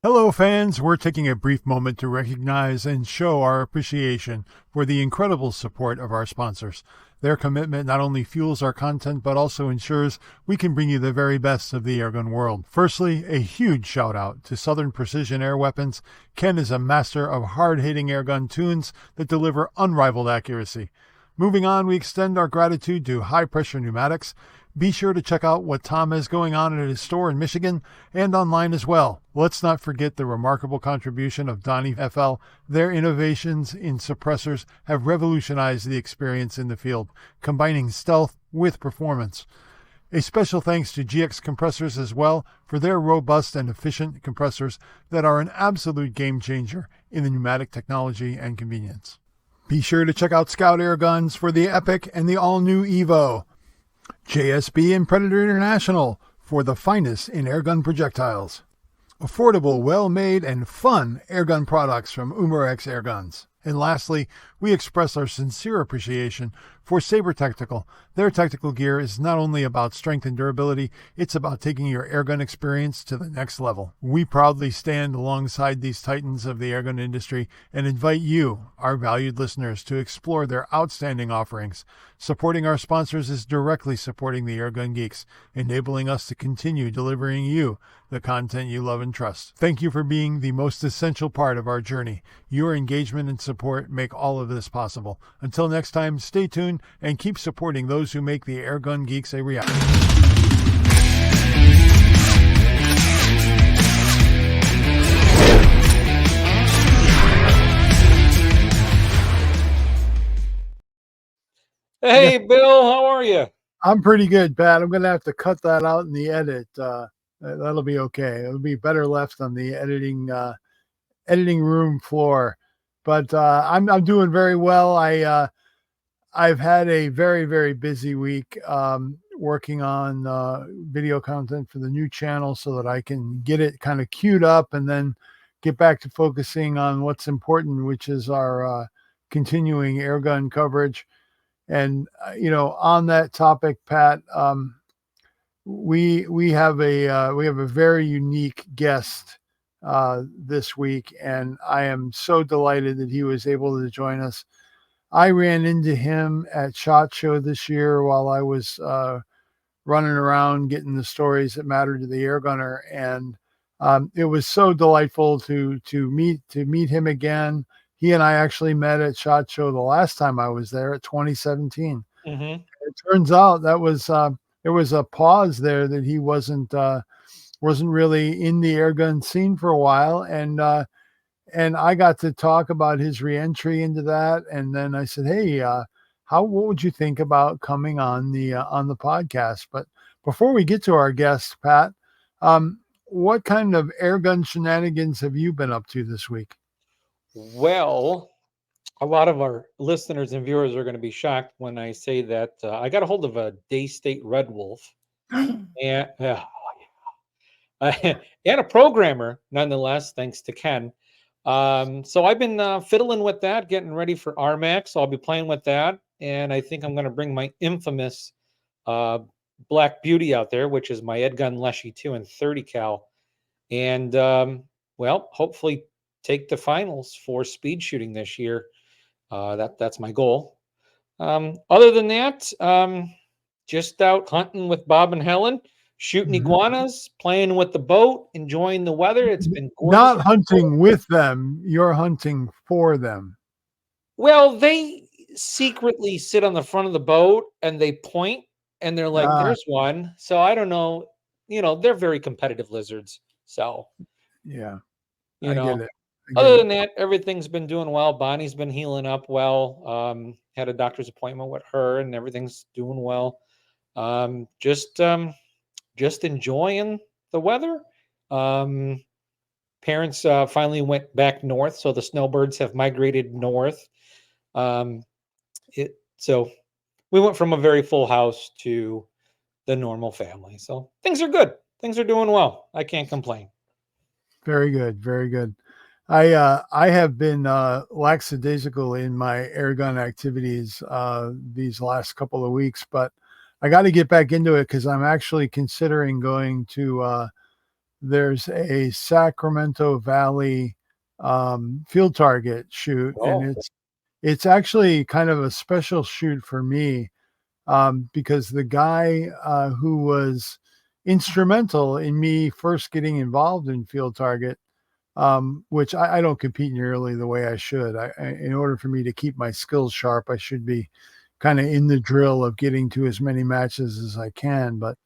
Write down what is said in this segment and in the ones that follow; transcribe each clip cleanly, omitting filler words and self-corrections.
Hello, fans. We're taking a brief moment to recognize and show our appreciation for the incredible support of our sponsors. Their commitment not only fuels our content, but also ensures we can bring you the very best of the airgun world. Firstly, a huge shout out to Southern Precision Air Weapons. Ken is a master of hard-hitting airgun tunes that deliver unrivaled accuracy. Moving on, we extend our gratitude to High Pressure Pneumatics. Be sure to check out what Tom has going on at his store in Michigan and online as well. Let's not forget the remarkable contribution of DonnyFL. Their innovations in suppressors have revolutionized the experience in the field, combining stealth with performance. A special thanks to GX Compressors as well for their robust and efficient compressors that are an absolute game changer in the pneumatic technology and convenience. Be sure to check out Scout Airguns for the Epic and the all-new Evo. JSB and Predator International for the finest in airgun projectiles. Affordable, well-made, and fun airgun products from Umarex Airguns. And lastly, we express our sincere appreciation for Sabre Tactical. Their tactical gear is not only about strength and durability, it's about taking your airgun experience to the next level. We proudly stand alongside these titans of the airgun industry and invite you, our valued listeners, to explore their outstanding offerings. Supporting our sponsors is directly supporting the Airgun Geeks, enabling us to continue delivering you the content you love and trust. Thank you for being the most essential part of our journey. Your engagement and support make all of this possible. Until next time, stay tuned and keep supporting those who make the Airgun Geeks a reality. Hey, Bill, how are you? I'm pretty good, Pat. I'm going to have to cut that out in the edit. That'll be okay. It'll be better left on the editing room floor. But I'm doing very well. I've had a very, very busy week working on video content for the new channel so that I can get it kind of queued up and then get back to focusing on what's important, which is our continuing airgun coverage. And on that topic, Pat, we have a very unique guest this week, and I am so delighted that he was able to join us. I ran into him at SHOT Show this year while I was running around getting the stories that matter to the airgunner, and it was so delightful to meet him again. He and I actually met at SHOT Show the last time I was there at 2017. Mm-hmm. It turns out that was there was a pause there that he wasn't really in the airgun scene for a while, and I got to talk about his reentry into that. And then I said, hey, what would you think about coming on the podcast? But before we get to our guest, Pat, what kind of airgun shenanigans have you been up to this week? Well, a lot of our listeners and viewers are going to be shocked when I say that I got a hold of a Daystate Red Wolf and, and a programmer, nonetheless, thanks to Ken. So I've been fiddling with that, getting ready for RMAX. So I'll be playing with that. And I think I'm going to bring my infamous Black Beauty out there, which is my Edgun Leshy 2 and 30 cal. And, hopefully take the finals for speed shooting this year. That's my goal. Other than that, just out hunting with Bob and Helen, shooting iguanas, playing with the boat, enjoying the weather. It's been gorgeous. Not hunting with them, you're hunting for them. Well, they secretly sit on the front of the boat and they point and they're like, there's one. So I don't know. They're very competitive lizards. So, yeah, I get it. Other than that, everything's been doing well. Bonnie's been healing up well. Had a doctor's appointment with her, and everything's doing well. Just enjoying the weather. Parents finally went back north, so the snowbirds have migrated north. So we went from a very full house to the normal family. So things are good. Things are doing well. I can't complain. Very good. Very good. I have been lackadaisical in my airgun activities these last couple of weeks, but I got to get back into it because I'm actually considering going to there's a Sacramento Valley field target shoot, and Oh. it's actually kind of a special shoot for me, because the guy who was instrumental in me first getting involved in field target, which I don't compete nearly the way I should. In order for me to keep my skills sharp, I should be kind of in the drill of getting to as many matches as I can. But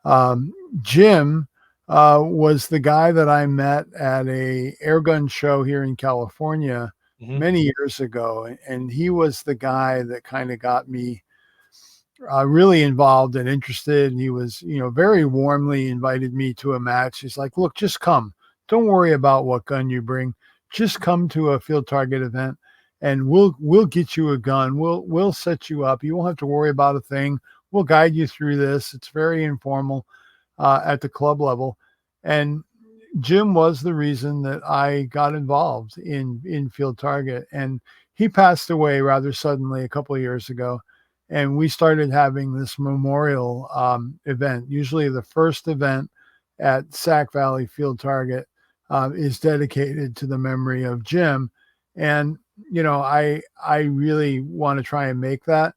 um, Jim was the guy that I met at a airgun show here in California Mhm. many years ago, and he was the guy that kind of got me really involved and interested. And he was, very warmly invited me to a match. He's like, "Look, just come. Don't worry about what gun you bring. Just come to a field target event, and we'll get you a gun. We'll set you up. You won't have to worry about a thing. We'll guide you through this. It's very informal at the club level." And Jim was the reason that I got involved in field target, and he passed away rather suddenly a couple of years ago. And we started having this memorial event. Usually, the first event at Sac Valley Field Target is dedicated to the memory of Jim, and I really want to try and make that.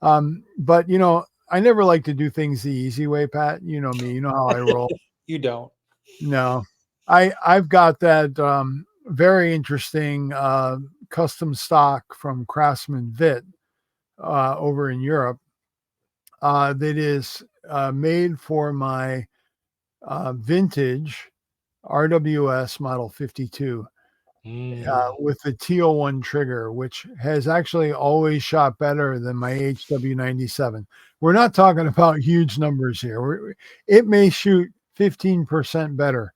But I never like to do things the easy way, Pat. You know me. You know how I roll. You don't. No, I've got that very interesting custom stock from Craftsman Vit over in Europe that is made for my vintage RWS Model 52 Mm. with the T01 trigger, which has actually always shot better than my HW97. We're not talking about huge numbers here. It may shoot 15% better,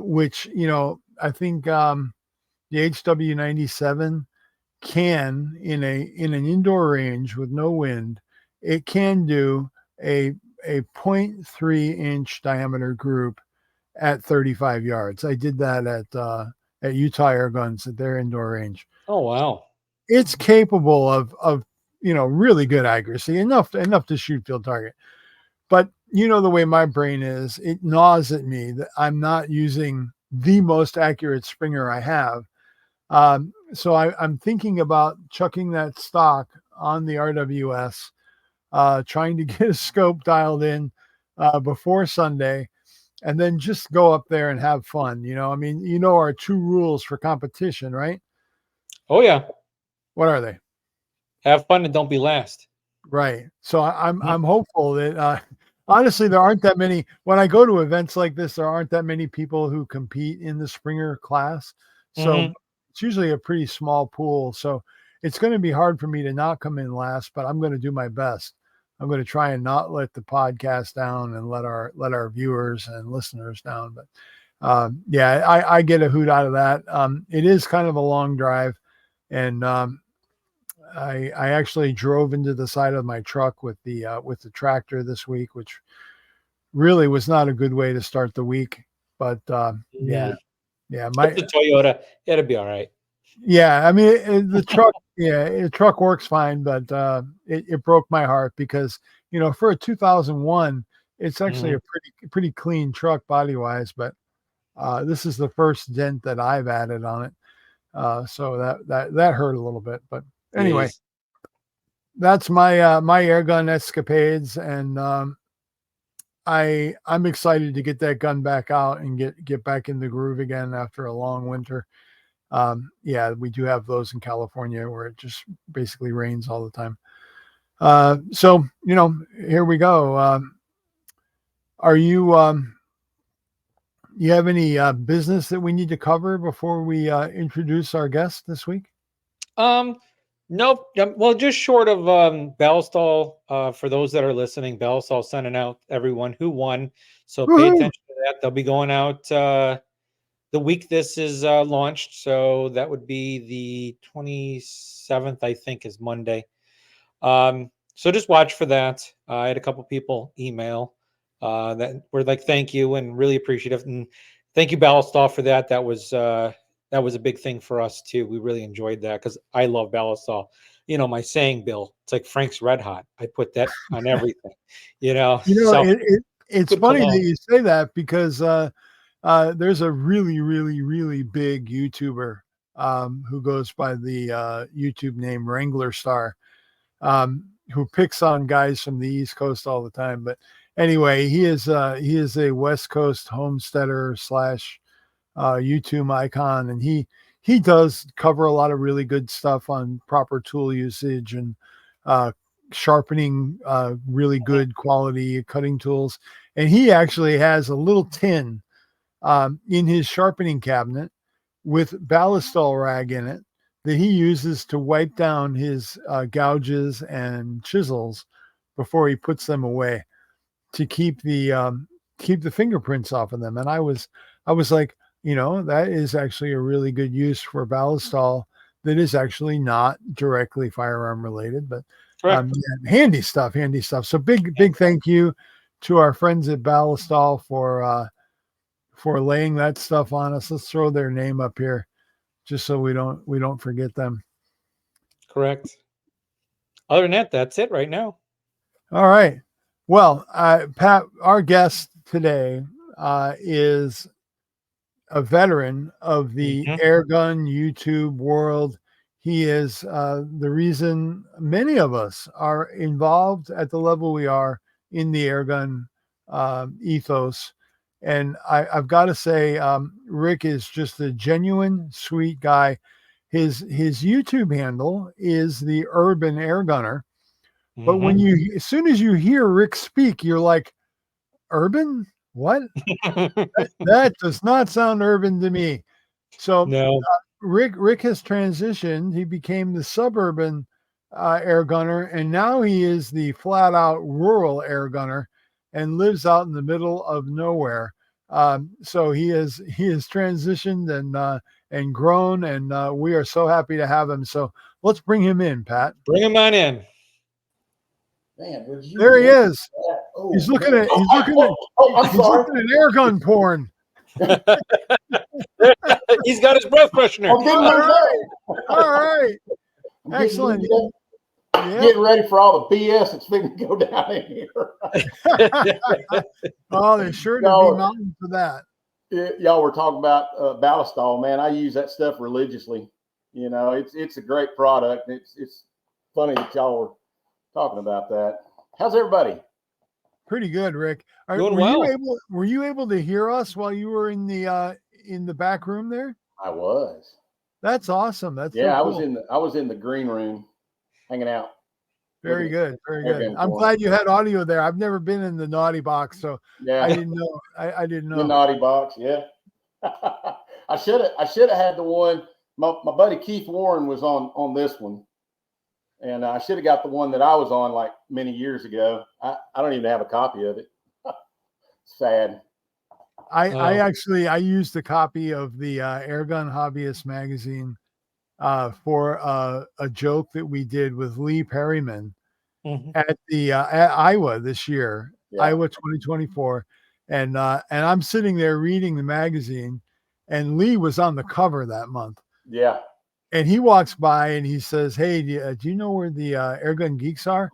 which, I think the HW97 can, in an indoor range with no wind, it can do a 0.3 inch diameter group at 35 yards. I did that at Utah Airguns at their indoor range. Oh, wow. It's capable of really good accuracy, enough to shoot field target. But the way my brain is, it gnaws at me that I'm not using the most accurate Springer I have. So I'm thinking about chucking that stock on the RWS, trying to get a scope dialed in before Sunday, and then just go up there and have fun. I mean, our two rules for competition, right? Oh, yeah. What are they? Have fun and don't be last. Right. So Mhm. I'm hopeful that honestly there aren't that many. When I go to events like this, there aren't that many people who compete in the Springer class. So Mhm. it's usually a pretty small pool. So it's going to be hard for me to not come in last, but I'm going to do my best. I'm going to try and not let the podcast down and let our viewers and listeners down. But yeah, I get a hoot out of that. It is kind of a long drive, and I actually drove into the side of my truck with the tractor this week, which really was not a good way to start the week. But Mm. yeah, It's a Toyota. It'll be all right. yeah. I mean, the truck, yeah, the truck works fine, but it broke my heart because for a 2001, it's actually Mhm. a pretty clean truck body wise, but this is the first dent that I've added on it, so that hurt a little bit. But anyway, Jeez. that's my airgun escapades, and I'm excited to get that gun back out and get back in the groove again after a long winter. Yeah, we do have those in California where it just basically rains all the time. So here we go. Are you have any business that we need to cover before we introduce our guest this week? Um, nope. Well, just short of Bellstall. For those that are listening, Bellstall sending out everyone who won. So pay Woohoo! attention to that. They'll be going out the week this is launched. So that would be the 27th, I think, is Monday. So just watch for that. I had a couple people email that were like, "Thank you," and really appreciative. And thank you, Ballastall, for that. That was a big thing for us too. We really enjoyed that because I love Ballastall. My saying, Bill, it's like Frank's Red Hot. I put that on everything. You know, So It's Good funny that cologne. you say that because there's a really big YouTuber who goes by the YouTube name Wrangler Star, who picks on guys from the East Coast all the time. But anyway, he is a West Coast homesteader slash YouTube icon, and he does cover a lot of really good stuff on proper tool usage and uh, sharpening really good quality cutting tools. And he actually has a little tin in his sharpening cabinet with ballistol rag in it that he uses to wipe down his gouges and chisels before he puts them away to keep the fingerprints off of them. And I was like, that is actually a really good use for ballistol that is actually not directly firearm related, but Correct. yeah, handy stuff. So big thank you to our friends at Ballistol for laying that stuff on us. Let's throw their name up here just so we don't forget them. Correct. Other than that, that's it right now. All right. Well, Pat, our guest today is a veteran of the Mhm. airgun YouTube world. He is the reason many of us are involved at the level we are in the airgun ethos. And I've got to say, Rick is just a genuine, sweet guy. His YouTube handle is the Urban Airgunner. But when as soon as you hear Rick speak, you're like, Urban? What? That does not sound urban to me. So No. Rick has transitioned. He became the suburban air gunner, and now he is the flat out rural air gunner and lives out in the middle of nowhere. So he has transitioned and grown, and we are so happy to have him. So let's bring him in, Pat. Bring him on in. Man, There he is. Oh, He's looking man. at I'm sorry. looking at air gun porn. He's got his breath freshener. I'm getting All ready. All right. I'm getting Excellent. ready- Getting ready for all the BS that's going to go down in here. Oh, there's sure to No. be mountains for that. Y'all were talking about ballistol, man. I use that stuff religiously. It's a great product. It's funny that y'all were talking about that. How's everybody? Pretty good, Rick. Doing well. Were you able to hear us while you were in the back room there? I was. That's awesome. That's Yeah, so cool. I was in the green room hanging out. Very good. Very good. Airgun I'm porn. glad you had audio there. I've never been in the naughty box, so Yeah. I didn't know. I didn't know. The naughty box, yeah. I should have had the one. My buddy Keith Warren was on this one, and I should have got the one that I was on like many years ago. I don't even have a copy of it. Sad. I used a copy of the Airgun Hobbyist magazine for a joke that we did with Lee Perryman at the at Iowa this year, Yeah. Iowa 2024, and I'm sitting there reading the magazine, and Lee was on the cover that month. Yeah. And he walks by and he says, "Hey, do you know where the Airgun Geeks are?"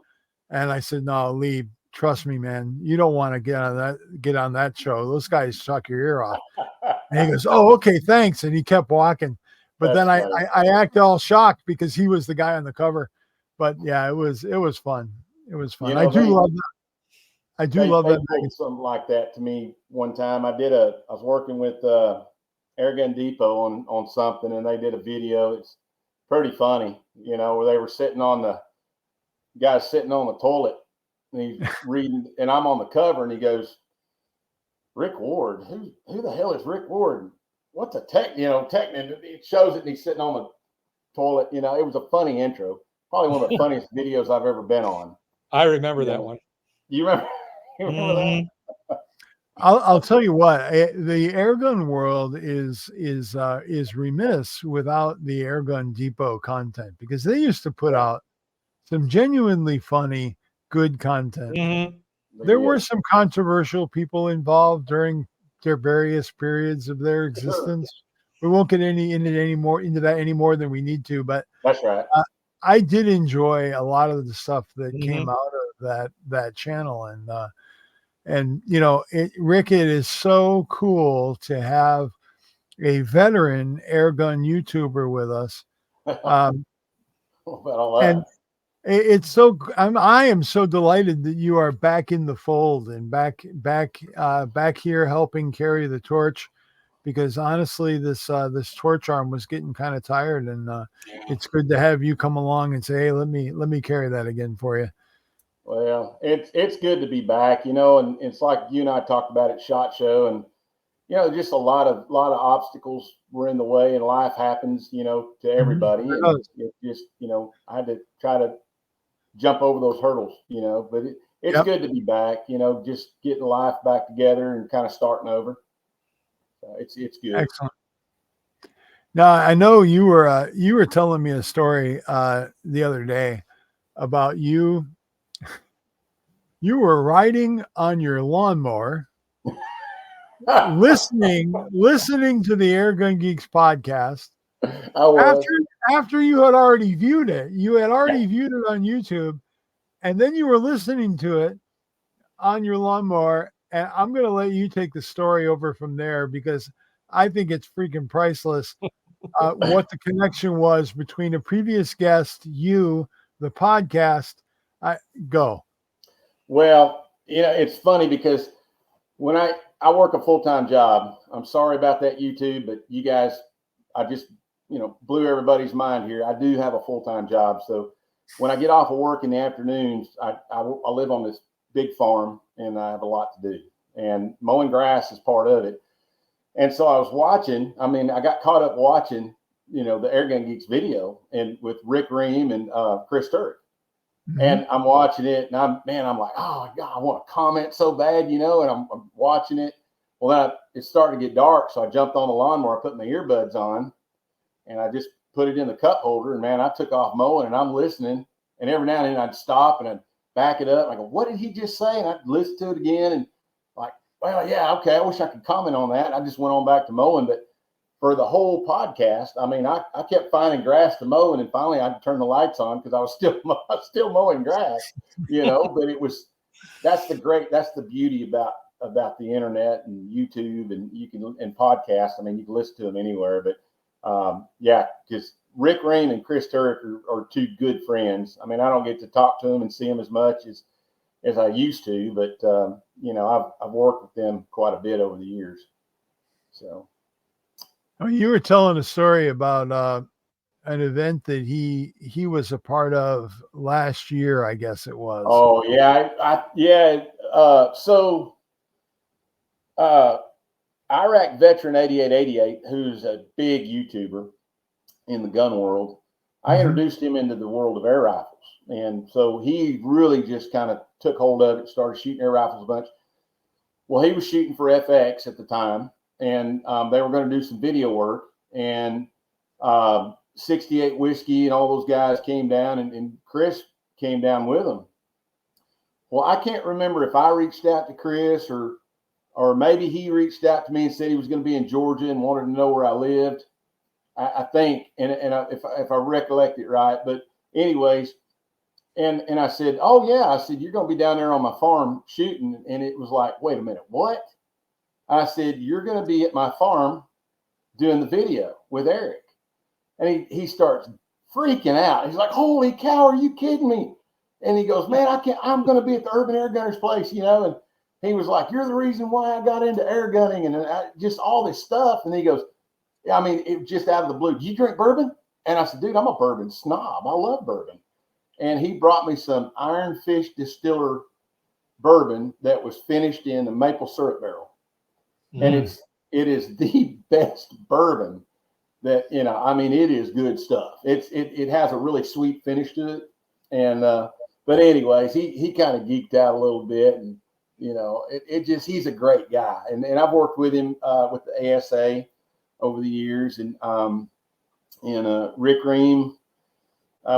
And I said, "No, Lee, trust me, man. You don't want to get on that show. Those guys suck your ear off." And he goes, "Oh, okay, thanks." And he kept walking. But That's then funny. I act all shocked because he was the guy on the cover. But yeah, it was fun. It was fun. I do love that. I do love that. Pulled something like that to me one time. I was working with Airgun Depot on something, and they did a video. It's pretty funny, where they were sitting on the toilet, and he's reading, and I'm on the cover, and he goes, "Rick Ward, who the hell is Rick Ward? What's a tech? Tech?" And it shows it, and he's sitting on the toilet. It was a funny intro. Probably one of the funniest videos I've ever been on. I remember that one. You remember? You remember that? I'll tell you what, the airgun world is remiss without the Airgun Depot content, because they used to put out some genuinely funny, good content. There were some controversial people involved during their various periods of their existence. We won't get into that any more than we need to, but that's right. I did enjoy a lot of the stuff that came out of that channel, And, you know, Rick, it is so cool to have a veteran airgun YouTuber with us. About all And that. it's so I am so delighted that you are back in the fold and back here helping carry the torch, because honestly this torch arm was getting kind of tired, and it's good to have you come along and say, hey, let me carry that again for you. Well, it's good to be back, you know, and it's like you and I talked about at SHOT Show, and you know, just a lot of obstacles were in the way, and life happens, you know, to everybody, and it just, you know, I had to try to jump over those hurdles, you know, but it's good to be back, you know, just getting life back together and kind of starting over. It's good. Excellent. Now, I know you were telling me a story the other day about you were riding on your lawnmower, listening to the Airgun Geeks podcast. I was. After you had already viewed it. You had already viewed it on YouTube, and then you were listening to it on your lawnmower. And I'm going to let you take the story over from there, because I think it's freaking priceless. What the connection was between a previous guest, you, the podcast. Go. Well, you know, it's funny because when I work a full-time job, I'm sorry about that, YouTube, but you guys, I just, you know, blew everybody's mind here. I do have a full-time job. So when I get off of work in the afternoons, I live on this big farm, and I have a lot to do, and mowing grass is part of it. And so I was watching, I mean, I got caught up watching, you know, the Airgun Geeks video and with Rick Ream and Chris Turk. Mm-hmm. And I'm watching it, and I'm like, oh God, I want to comment so bad, you know, and I'm watching it. Well, then it started to get dark, so I jumped on the lawnmower, I put my earbuds on, and I just put it in the cup holder, and man, I took off mowing, and I'm listening, and every now and then I'd stop and I'd back it up, and I go, what did he just say? And I'd listen to it again, and like, well, yeah, okay, I wish I could comment on that. I just went on back to mowing, but for the whole podcast, I mean, I kept finding grass to mow, and then finally I had to turn the lights on because I was still mowing grass, you know. But that's the beauty about the internet and YouTube, and podcasts. I mean, you can listen to them anywhere. But yeah, because Rick Ream and Chris Turk are two good friends. I mean, I don't get to talk to them and see them as much as I used to, but you know, I've worked with them quite a bit over the years. So. Oh, you were telling a story about an event that he was a part of last year, I guess it was. Oh yeah, so Iraq veteran 8888, who's a big YouTuber in the gun world, I introduced him into the world of air rifles, and so he really just kind of took hold of it, started shooting air rifles a bunch. Well, he was shooting for FX at the time, and they were going to do some video work, and 68 Whiskey and all those guys came down, and Chris came down with them. Well, I can't remember if I reached out to Chris or maybe he reached out to me and said he was going to be in Georgia and wanted to know where I lived. I think, and if I recollect it right, but anyways, and I said, oh yeah, I said, you're going to be down there on my farm shooting, and it was like, wait a minute, what? I said, you're going to be at my farm doing the video with Eric. And he starts freaking out. He's like, holy cow, are you kidding me? And he goes, man, I'm going to be at the Urban Airgunner's place, you know? And he was like, you're the reason why I got into air gunning and just all this stuff. And he goes, yeah, I mean, it was just out of the blue. Do you drink bourbon? And I said, dude, I'm a bourbon snob. I love bourbon. And he brought me some Iron Fish Distiller bourbon that was finished in a maple syrup barrel. And it is the best bourbon that, you know, I mean, it is good stuff. It has a really sweet finish to it. And but anyways, he kind of geeked out a little bit, and you know, he's a great guy. And I've worked with him with the ASA over the years, and Rick Ream,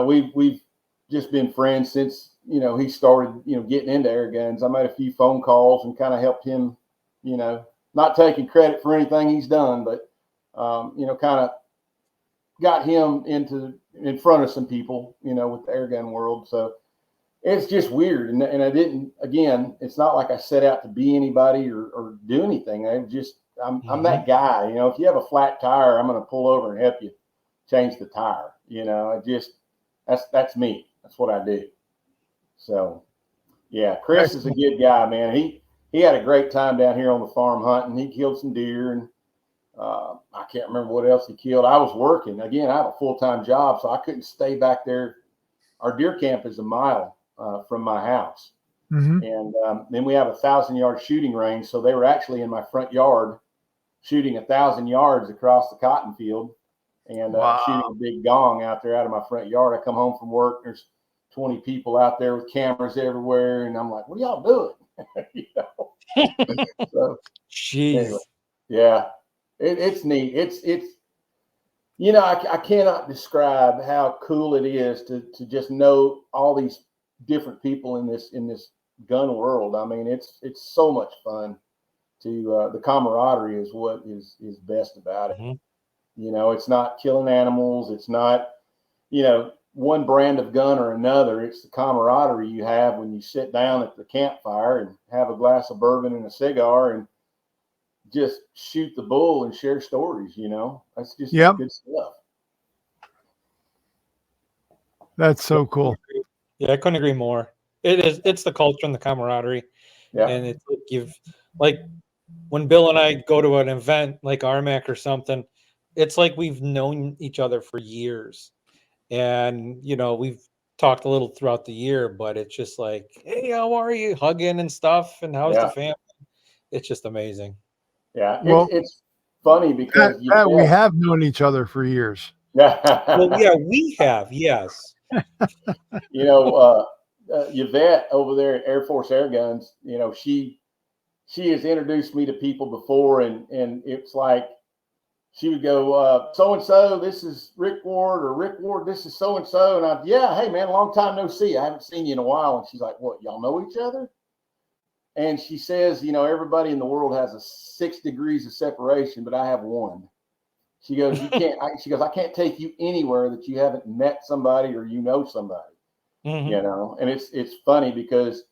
we've just been friends since, you know, he started, you know, getting into air guns. I made a few phone calls and kind of helped him, you know, not taking credit for anything he's done, but you know, kind of got him in front of some people, you know, with the air gun world. So it's just weird. And I didn't, again, it's not like I set out to be anybody or do anything. I'm that guy, you know, if you have a flat tire, I'm going to pull over and help you change the tire. You know, that's me. That's what I do. So yeah, Chris is a good guy, man. He had a great time down here on the farm hunting. He killed some deer, and I can't remember what else he killed. I was working. Again, I have a full-time job, so I couldn't stay back there. Our deer camp is a mile from my house. Mm-hmm. And then we have a 1,000-yard shooting range. So they were actually in my front yard shooting 1,000 yards across the cotton field and shooting a big gong out there out of my front yard. I come home from work. There's 20 people out there with cameras everywhere. And I'm like, what are y'all doing? You know? So, Jeez. anyway, yeah, it's neat. It's you know, I cannot describe how cool it is to just know all these different people in this gun world. I mean, it's so much fun. The camaraderie is what is best about it. Mm-hmm. You know, it's not killing animals. It's not, you know, one brand of gun or another. It's the camaraderie you have when you sit down at the campfire and have a glass of bourbon and a cigar and just shoot the bull and share stories. You know, that's just good stuff. That's so cool. Yeah, I couldn't agree more. It's the culture and the camaraderie. Yeah. And it's like when Bill and I go to an event like RMAC or something, it's like we've known each other for years. And, you know, we've talked a little throughout the year, but it's just like, hey, how are you? Hugging and stuff. And how's the family? It's just amazing. Yeah. Well, it's funny because we have known each other for years. Well, yeah, we have. Yes. You know, Yvette over there at Air Force Airguns, you know, she has introduced me to people before, and it's like she would go, so and so, this is Rick Ward, or Rick Ward, this is so and so, and I, yeah, hey man, long time no see. I haven't seen you in a while. And she's like, what, y'all know each other? And she says, you know, everybody in the world has a 6 degrees of separation, but I have one. She goes, I can't take you anywhere that you haven't met somebody or you know somebody. Mm-hmm. You know, and it's funny because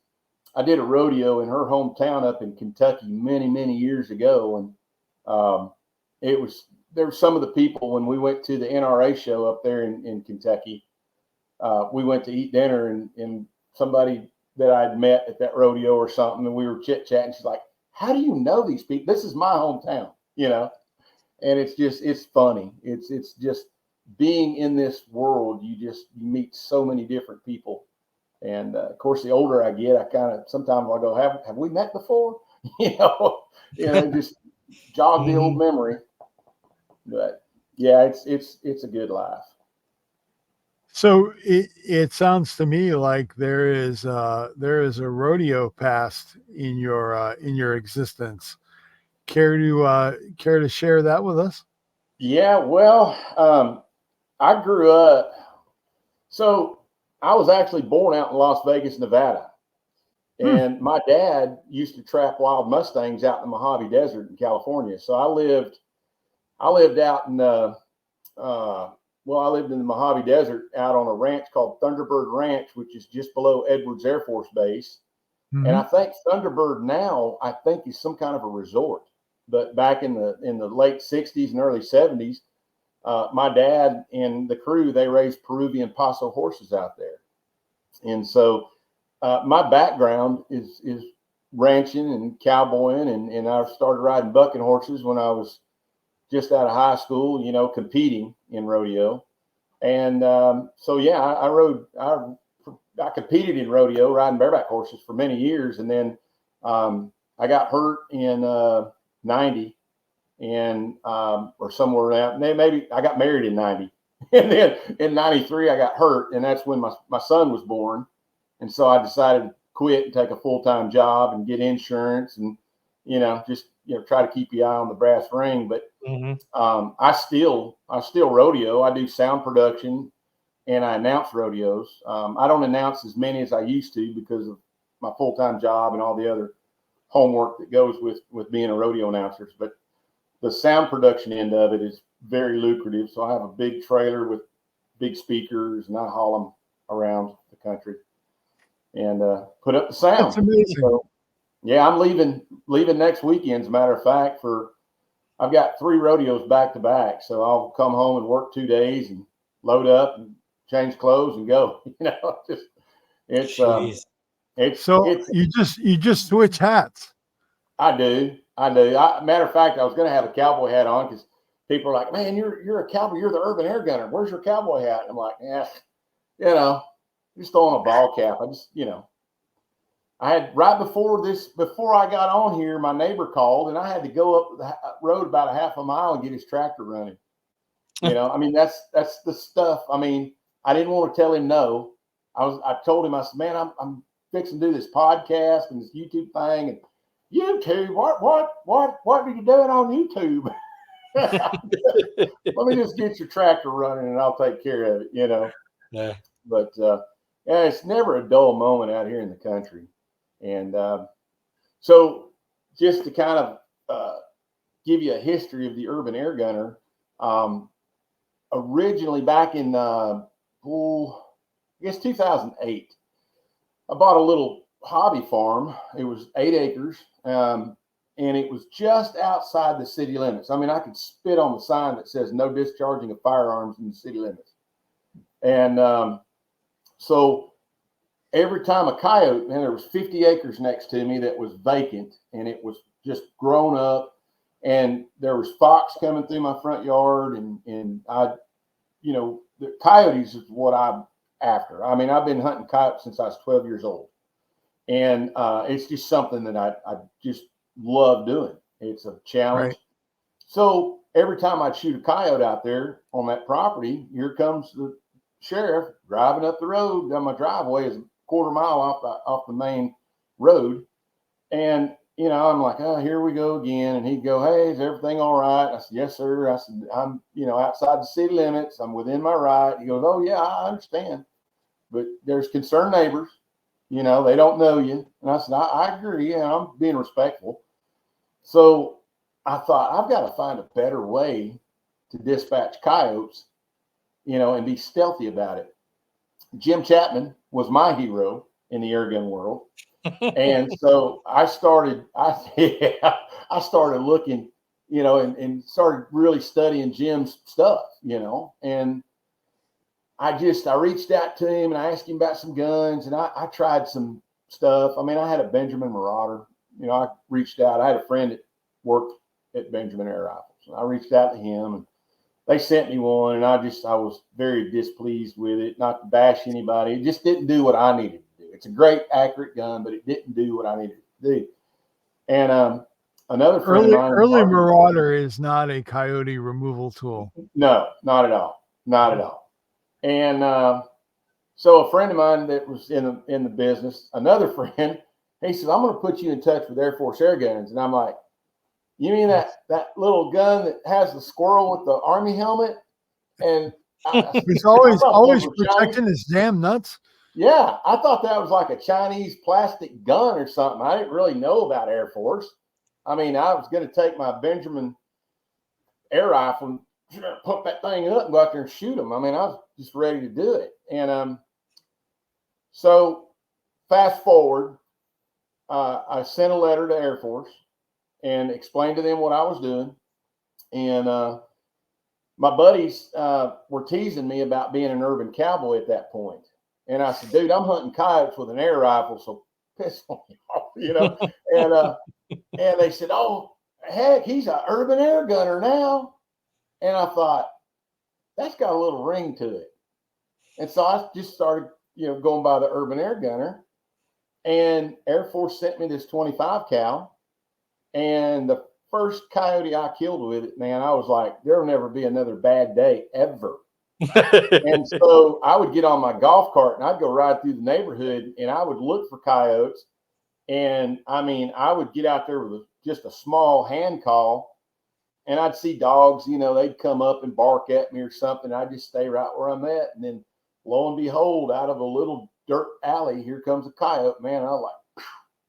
I did a rodeo in her hometown up in Kentucky many years ago, and there were some of the people when we went to the NRA show up there in Kentucky. We went to eat dinner, and somebody that I'd met at that rodeo or something, and we were chit-chatting. She's like, how do you know these people? This is my hometown, you know. And it's funny. It's just being in this world. You meet so many different people. And of course, the older I get, I kind of sometimes I'll go, have we met before? you know, just jog the old memory. But yeah, it's a good life. So it sounds to me like there is a rodeo past in your existence. Care to share that with us? Yeah, well, I grew up. So I was actually born out in Las Vegas, Nevada, and my dad used to trap wild Mustangs out in the Mojave Desert in California. So I lived out in I lived in the Mojave Desert out on a ranch called Thunderbird Ranch, which is just below Edwards Air Force Base. Mm-hmm. And I think Thunderbird now, is some kind of a resort. But back in the late 60s and early 70s, my dad and the crew, they raised Peruvian Paso horses out there. And so my background is ranching and cowboying, and I started riding bucking horses when I was just out of high school, you know, competing in rodeo. And so, yeah, I competed in rodeo, riding bareback horses for many years. And then I got hurt in 90 and or somewhere around, maybe I got married in 90. And then in 93, I got hurt. And that's when my son was born. And so I decided to quit and take a full-time job and get insurance and, you know, just, you know, try to keep your eye on the brass ring. But I still rodeo. I do sound production and I announce rodeos. I don't announce as many as I used to because of my full-time job and all the other homework that goes with being a rodeo announcer. But the sound production end of it is very lucrative. So I have a big trailer with big speakers and I haul them around the country. and put up the sound. That's amazing. So, yeah, I'm leaving next weekend. As a matter of fact, I've got 3 rodeos back to back, so I'll come home and work 2 days and load up and change clothes and go. It's so you just switch hats. I do. Matter of fact, I was going to have a cowboy hat on because people are like, "Man, you're a cowboy. You're the Urban Airgunner. Where's your cowboy hat?" And I'm like, "Yeah, just throwing a ball cap." I had right before I got on here, my neighbor called, and I had to go up the road about a half a mile and get his tractor running. I mean, that's the stuff. I mean, I didn't want to tell him no. I told him, I said, "Man, I'm fixing to do this podcast and this YouTube thing, and YouTube. What are you doing on YouTube? Let me just get your tractor running, and I'll take care of it." Yeah. But yeah, it's never a dull moment out here in the country. And so just to kind of give you a history of the Urban Airgunner, originally back in, I guess 2008, I bought a little hobby farm. It was 8 acres, and it was just outside the city limits. I mean, I could spit on the sign that says no discharging of firearms in the city limits. And so every time a coyote, and there was 50 acres next to me that was vacant, and it was just grown up, and there was fox coming through my front yard, and I, the coyotes is what I'm after. I mean, I've been hunting coyotes since I was 12 years old, and it's just something that I just love doing. It's a challenge. Right. So every time I'd shoot a coyote out there on that property, here comes the sheriff driving up the road. My driveway is a quarter mile off the main road, and I'm like, "Oh, here we go again." And he'd go, "Hey, is everything all right?" I said, "Yes, sir." I said, "I'm outside the city limits. I'm within my right." He goes, "Oh yeah, I understand, but there's concerned neighbors. They don't know you." And I said, I agree, and I'm being respectful. So I thought, I've got to find a better way to dispatch coyotes, and be stealthy about it. Jim Chapman was my hero in the airgun world. And so I started looking, and started really studying Jim's stuff, and I reached out to him and I asked him about some guns, and I tried some stuff. I mean, I had a Benjamin Marauder, I reached out. I had a friend that worked at Benjamin Air Rifles, and I reached out to him, and they sent me one, and I was very displeased with it. Not to bash anybody, it just didn't do what I needed to do. It's a great, accurate gun, but it didn't do what I needed to do. And another friend of mine, early Marauder is not a coyote removal tool. No, not at all, not at all. And so a friend of mine that was in the business, another friend, he said, "I'm going to put you in touch with Air Force Airguns," and I'm like, "You mean that little gun that has the squirrel with the Army helmet?" And he's always protecting his damn nuts. Yeah, I thought that was like a Chinese plastic gun or something. I didn't really know about Air Force. I mean, I was going to take my Benjamin air rifle and put that thing up and go out there and shoot them. I mean, I was just ready to do it. And so fast forward, I sent a letter to Air Force and explained to them what I was doing. And my buddies were teasing me about being an urban cowboy at that point. And I said, "Dude, I'm hunting coyotes with an air rifle, so piss on me off," And they said, "Oh, heck, he's an urban air gunner now." And I thought, that's got a little ring to it. And so I just started, going by the Urban Airgunner. And Air Force sent me this 25 cal. And the first coyote I killed with it, man, I was like, there'll never be another bad day ever. And so I would get on my golf cart and I'd go ride through the neighborhood and I would look for coyotes. And I mean, I would get out there with just a small hand call, and I'd see dogs, they'd come up and bark at me or something. I'd just stay right where I'm at. And then lo and behold, out of a little dirt alley, here comes a coyote, man. I was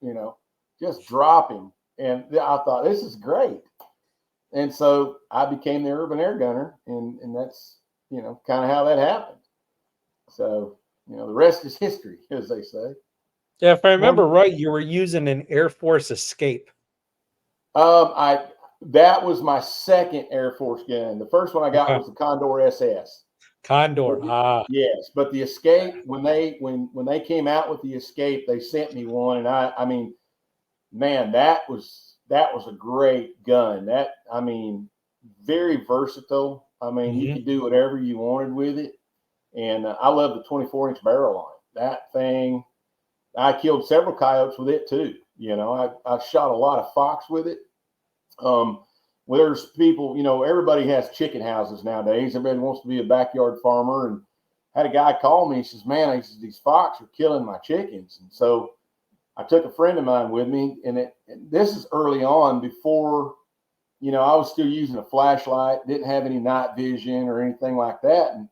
like, just drop him. And I thought, this is great. And so I became the Urban Airgunner, and that's, kind of how that happened. So, the rest is history, as they say. Yeah, if I remember right, you were using an Air Force Escape. That was my second Air Force gun. The first one I got was the Condor SS. Condor. Yes, but the Escape, when they came out with the Escape, they sent me one, and I mean, man, that was a great gun. Very versatile. I mean, you could do whatever you wanted with it, and I love the 24-inch barrel on it. That thing, I killed several coyotes with it too. You know, I shot a lot of fox with it. There's people, you know, everybody has chicken houses nowadays. Everybody wants to be a backyard farmer, and had a guy call me. He says, "Man, these fox are killing my chickens." And so I took a friend of mine with me, and this is early on, before, you know, I was still using a flashlight, didn't have any night vision or anything like that. And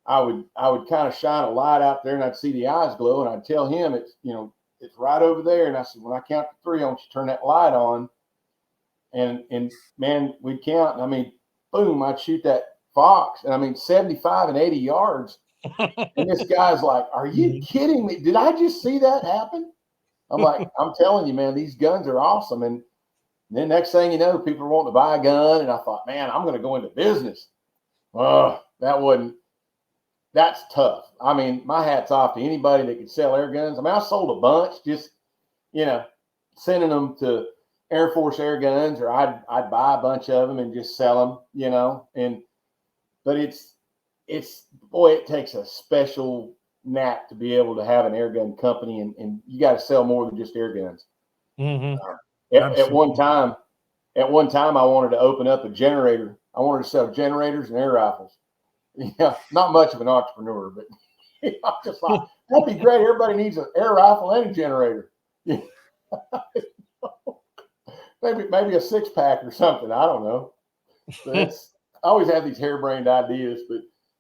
I would kind of shine a light out there, and I'd see the eyes glow, and I'd tell him, it's right over there. And I said, when I count to 3, I want you to turn that light on. And man, we'd count, and I mean, boom, I'd shoot that fox, and I mean, 75 and 80 yards. And this guy's like, "Are you kidding me? Did I just see that happen?" I'm like, "I'm telling you, man, these guns are awesome." And then next thing you know, people are wanting to buy a gun, and I thought, man, I'm going to go into business. That's tough. I mean, my hat's off to anybody that could sell air guns. I mean, I sold a bunch, just, you know, sending them to Air Force Airguns, or I'd buy a bunch of them and just sell them, you know. But it's boy, it takes a special knack to be able to have an airgun company, and you got to sell more than just air guns. At one time, I wanted to open up a generator. I wanted to sell generators and air rifles. Yeah, not much of an entrepreneur, but I just thought that'd be great. Everybody needs an air rifle and a generator. Maybe a 6-pack or something. I don't know. But I always have these harebrained ideas, but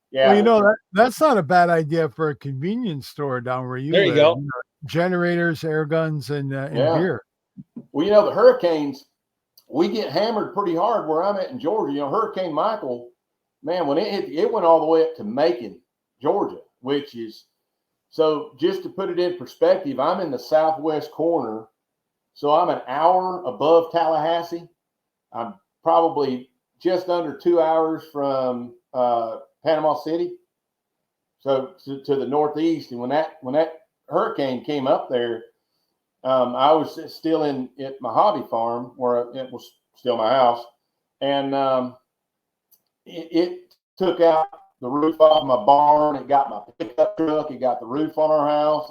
yeah. Well, you know, that's not a bad idea for a convenience store down where you live. You go. You know, generators, air guns, and beer. Well, you know, the hurricanes, we get hammered pretty hard where I'm at in Georgia. You know, Hurricane Michael, man, when it hit, it went all the way up to Macon, Georgia, which is, so just to put it in perspective, I'm in the southwest corner. So I'm an hour above Tallahassee. I'm probably just under 2 hours from Panama City. So to the northeast. And when that hurricane came up there, I was still at my hobby farm, where it was still my house. And it took out the roof off my barn. It got my pickup truck. It got the roof on our house.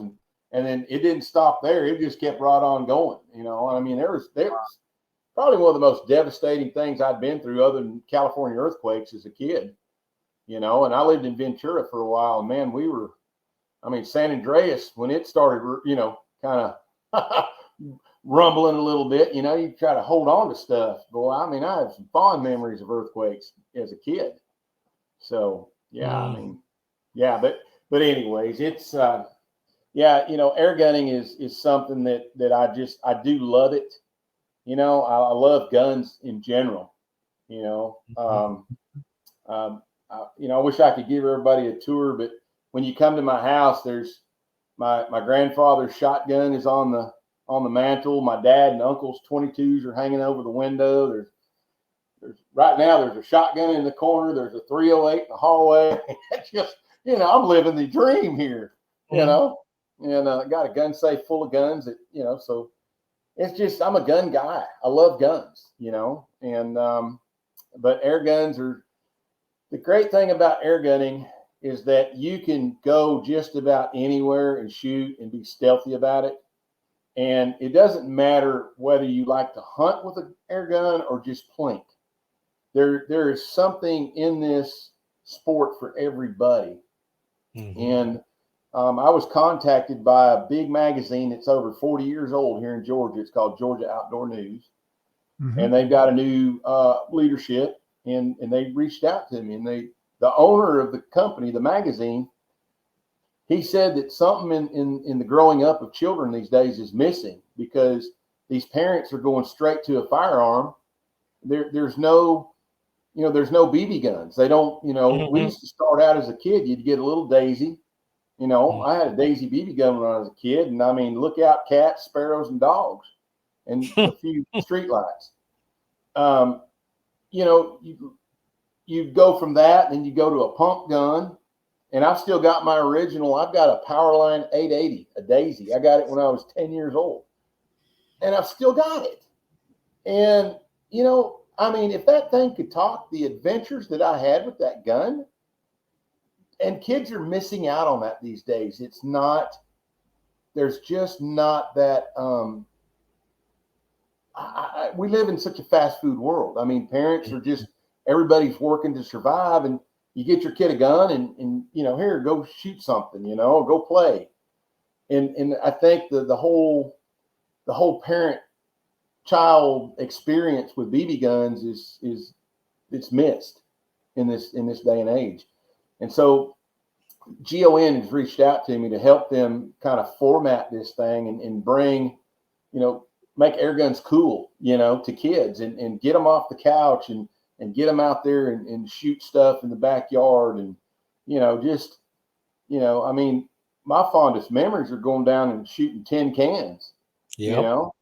And then it didn't stop there. It just kept right on going. You know, I mean, there was probably one of the most devastating things I'd been through, other than California earthquakes, as a kid. You know, and I lived in Ventura for a while. And man, San Andreas, when it started, you know, kind of rumbling a little bit, you know, you try to hold on to stuff. Boy, I mean, I have some fond memories of earthquakes as a kid. So yeah, I mean, yeah, but anyways, it's yeah, you know, air gunning is something that I do love it. You know, I love guns in general. You know, you know, I wish I could give everybody a tour, but when you come to my house, there's my grandfather's shotgun is on the mantle. My dad and uncle's 22s are hanging over the window. There's right now there's a shotgun in the corner. There's a 308 in the hallway. It's just, you know, I'm living the dream here. You know. And got a gun safe full of guns that, you know, so it's just, I'm a gun guy. I love guns, you know, and, but air guns are, the great thing about air gunning is that you can go just about anywhere and shoot and be stealthy about it. And it doesn't matter whether you like to hunt with an air gun or just plink. There is something in this sport for everybody. And I was contacted by a big magazine that's over 40 years old here in Georgia. It's called Georgia Outdoor News. And they've got a new leadership, and they reached out to me. And the owner of the company, the magazine, he said that something in the growing up of children these days is missing, because these parents are going straight to a firearm. There's no, there's no BB guns. They don't, we used to start out as a kid, you'd get a little Daisy, You know, I had a Daisy BB gun when I was a kid, and I mean, look out, cats, sparrows, and dogs, and a few street lights. You know, you go from that, and you go to a pump gun, and I've still got my original. I've got a Powerline 880, a Daisy. I got it when I was 10 years old, and I've still got it. And you know, I mean, if that thing could talk, the adventures that I had with that gun. And kids are missing out on that these days. It's not, there's just not that. We live in such a fast food world. I mean, parents are just, everybody's working to survive, and you get your kid a gun and you know, here, go shoot something, you know, go play. And I think the whole parent child experience with BB guns is it's missed in this day and age. And so GON has reached out to me to help them kind of format this thing and bring, you know, make air guns cool, you know, to kids and get them off the couch and get them out there and shoot stuff in the backyard. And, you know, just, you know, I mean, my fondest memories are going down and shooting tin cans, you know,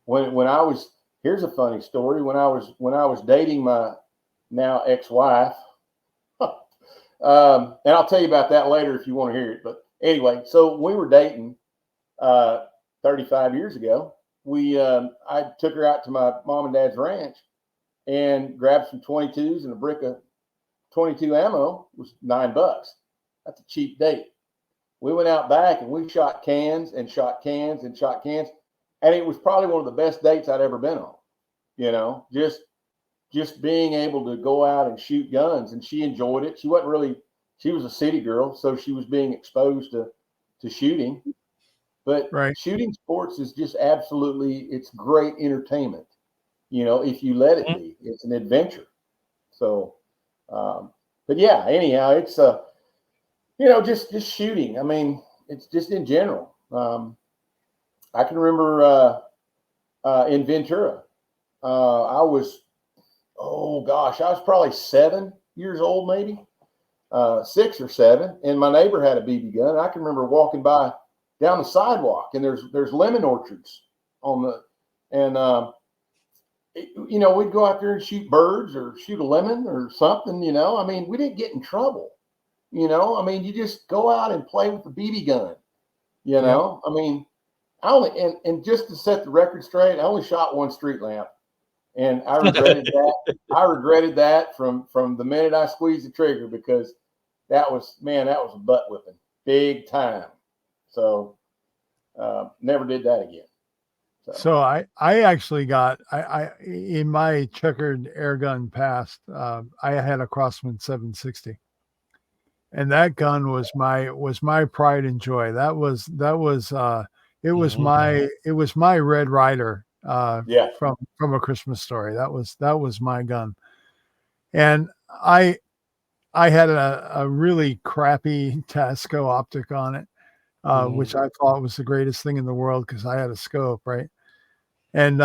when I was, here's a funny story. When I was dating my now ex-wife, and I'll tell you about that later if you want to hear it. But anyway, so we were dating 35 years ago. I took her out to my mom and dad's ranch and grabbed some 22s and a brick of 22 ammo. It was $9. That's a cheap date. We went out back and we shot cans and shot cans and shot cans. And it was probably one of the best dates I'd ever been on, you know, just being able to go out and shoot guns. And she enjoyed it. She was a city girl, so she was being exposed to shooting. But shooting sports is just absolutely, it's great entertainment. You know, if you let it be, it's an adventure. So, but yeah, anyhow, it's you know, just shooting. I mean, it's just in general. I can remember in Ventura, I was, oh gosh, I was probably 7 years old, maybe 6 or 7. And my neighbor had a BB gun. I can remember walking by down the sidewalk, and there's lemon orchards on the, and you know, we'd go out there and shoot birds or shoot a lemon or something, you know. I mean, we didn't get in trouble, you know. I mean, you just go out and play with the BB gun, you know. I mean, I only, and just to set the record straight, I only shot one street lamp. And I regretted that. I regretted that from the minute I squeezed the trigger, because that was a butt whipping, big time. So never did that again. So I actually got, I in my checkered air gun past, I had a Crossman 760, and that gun was my pride and joy. It was my Red Ryder. From A Christmas Story. That was my gun. And I had a really crappy Tasco optic on it, which I thought was the greatest thing in the world because I had a scope, right? And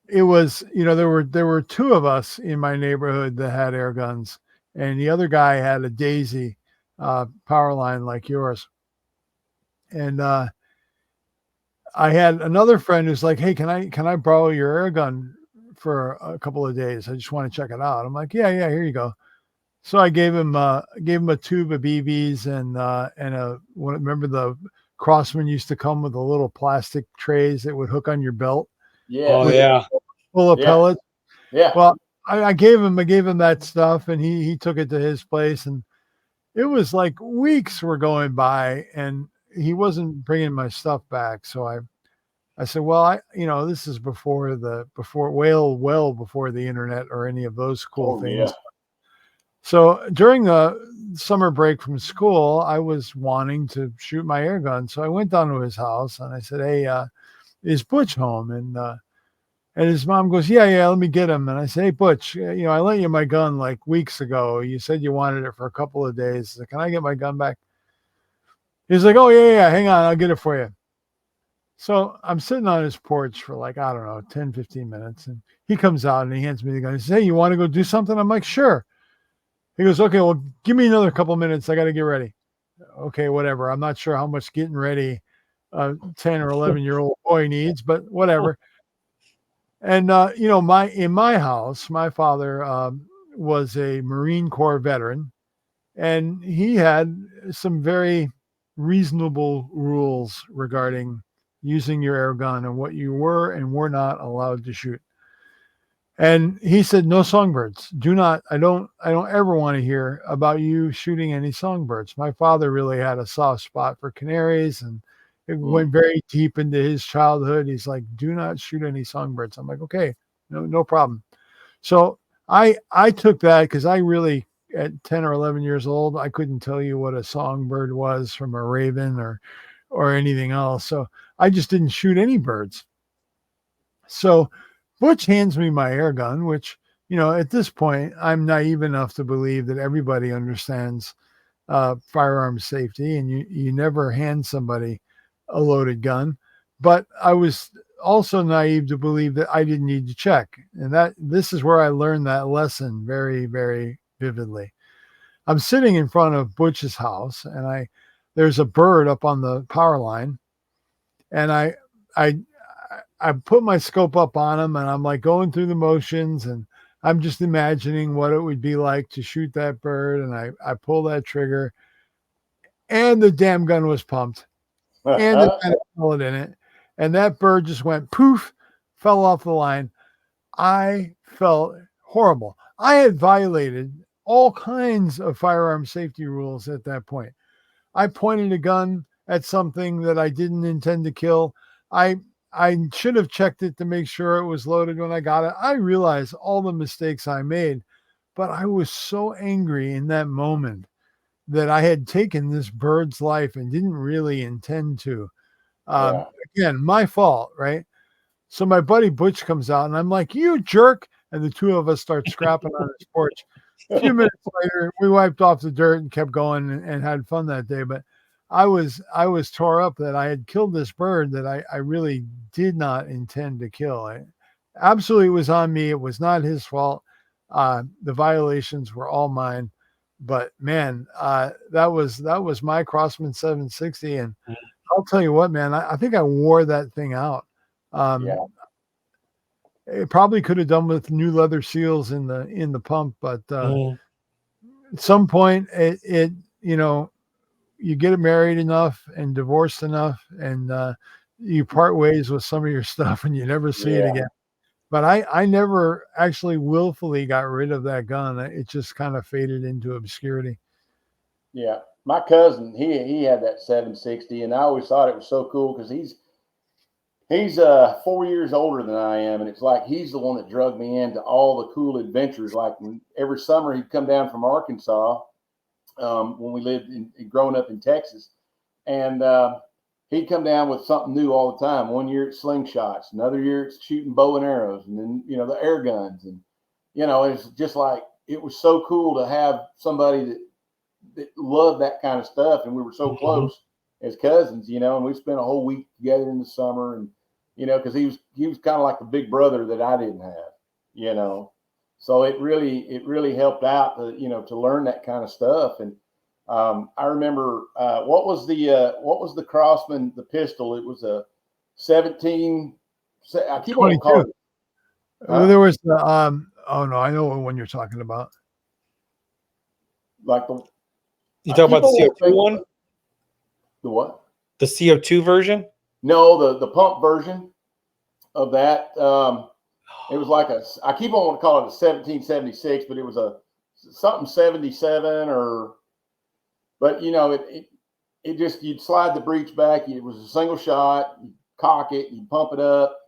it was, you know, there were 2 of us in my neighborhood that had air guns, and the other guy had a Daisy Powerline like yours. And I had another friend who's like, "Hey, can I borrow your air gun for a couple of days? I just want to check it out." I'm like, "Yeah, here you go." So I gave him a tube of BBs and remember the Crossman used to come with the little plastic trays that would hook on your belt. Yeah. Full of pellets. Yeah. Well, I gave him that stuff, and he took it to his place, and it was like weeks were going by, and he wasn't bringing my stuff back. So I said, well, this is before well before the internet or any of those cool things. Yeah. So during the summer break from school, I was wanting to shoot my air gun. So I went down to his house and I said, "Hey, is Butch home?" And his mom goes, yeah, let me get him. And I say, "Hey, Butch, I lent you my gun like weeks ago. You said you wanted it for a couple of days. So can I get my gun back?" He's like, "Oh, yeah, hang on, I'll get it for you." So I'm sitting on his porch for like, I don't know, 10, 15 minutes. And he comes out and he hands me the gun. He says, "Hey, you want to go do something?" I'm like, "Sure." He goes, "Okay, well, give me another couple minutes. I got to get ready." okay, whatever. I'm not sure how much getting ready a 10 or 11-year-old boy needs, but whatever. And in my house, my father was a Marine Corps veteran, and he had some very reasonable rules regarding using your air gun and what you were and were not allowed to shoot. And he said, no songbirds. I don't ever want to hear about you shooting any songbirds. My father really had a soft spot for canaries, and it went very deep into his childhood. He's like, do not shoot any songbirds. I'm like, okay, no problem. So I took that because I really, at 10 or 11 years old, I couldn't tell you what a songbird was from a raven or anything else. So I just didn't shoot any birds. So Butch hands me my air gun, which, at this point, I'm naive enough to believe that everybody understands firearm safety, and you never hand somebody a loaded gun. But I was also naive to believe that I didn't need to check. And this is where I learned that lesson very, very vividly. I'm sitting in front of Butch's house, and there's a bird up on the power line, and I put my scope up on him, and I'm like going through the motions, and I'm just imagining what it would be like to shoot that bird. And I pull that trigger, and the damn gun was pumped, and it had a bullet in it, and that bird just went poof, fell off the line. I felt horrible. I had violated all kinds of firearm safety rules at that point. I pointed a gun at something that I didn't intend to kill. I should have checked it to make sure it was loaded when I got it. I realized all the mistakes I made, but I was so angry in that moment that I had taken this bird's life and didn't really intend to. Again, my fault, right? So my buddy Butch comes out, and I'm like, you jerk. And the two of us start scrapping on his porch. A few minutes later, we wiped off the dirt and kept going and had fun that day. But I was tore up that I had killed this bird that I really did not intend to kill. Absolutely, it was on me. It was not his fault. The violations were all mine. But man, that was my Crossman 760, and I'll tell you what, man, I think I wore that thing out. It probably could have done with new leather seals in the pump, but at some point, it you get married enough and divorced enough, and you part ways with some of your stuff, and you never see it again. But I never actually willfully got rid of that gun. It just kind of faded into obscurity. Yeah. My cousin, he had that 760, and I always thought it was so cool because he's 4 years older than I am, and it's like he's the one that drugged me into all the cool adventures. Like every summer he'd come down from Arkansas when we lived growing up in Texas, and he'd come down with something new all the time. One year it's slingshots, another year it's shooting bow and arrows, and then the air guns, and it's just like it was so cool to have somebody that loved that kind of stuff, and we were so close as cousins, and we spent a whole week together in the summer, and because he was kind of like the big brother that I didn't have, so it really helped out to learn that kind of stuff. And I remember what was the Crossman, the pistol? It was a 17. I keep on calling it. There was the oh no, I know what one you're talking about. Like you talk about the CO2 one? The what? The CO2 version? No, the pump version of that. It was like I keep on wanting to call it a 1776, but it was a something 77 but it just, you'd slide the breech back. It was a single shot, you cock it, you pump it up.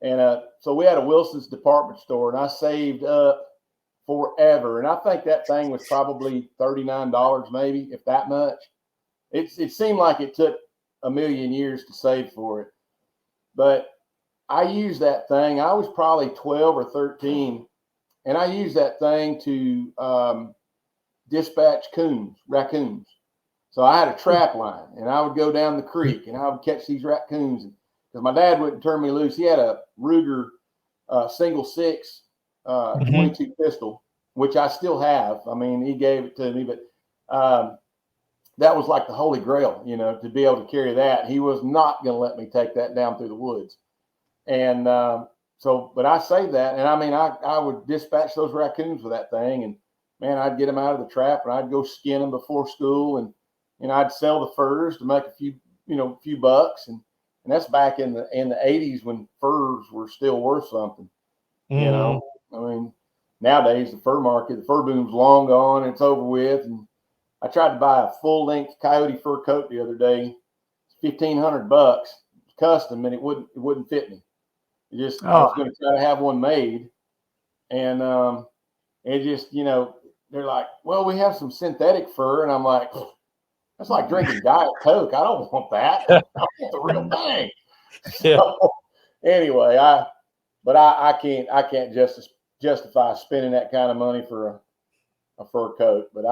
And so we had a Wilson's department store, and I saved up forever. And I think that thing was probably $39, maybe, if that much. It seemed like it took a million years to save for it. But I used that thing. I was probably 12 or 13, and I used that thing to dispatch raccoons. So I had a trap line, and I would go down the creek, and I would catch these raccoons. Because my dad wouldn't turn me loose. He had a Ruger single 6 22 pistol, which I still have. I mean, he gave it to me, but that was like the holy grail, you know, to be able to carry that. He was not going to let me take that down through the woods. And but I saved that. And I mean, I would dispatch those raccoons with that thing, and man, I'd get them out of the trap and I'd go skin them before school, and I'd sell the furs to make a few bucks. And that's back in the 80s when furs were still worth something, you know. I mean, nowadays the fur boom's long gone, it's over with. And I tried to buy a full length coyote fur coat the other day, $1,500, custom, and it wouldn't fit me. I was going to try to have one made, and it just, you know, they're like, well, we have some synthetic fur, and I'm like, that's like drinking Diet Coke. I don't want that. I want the real thing. Yeah. So, anyway, I can't justify spending that kind of money for a fur coat. But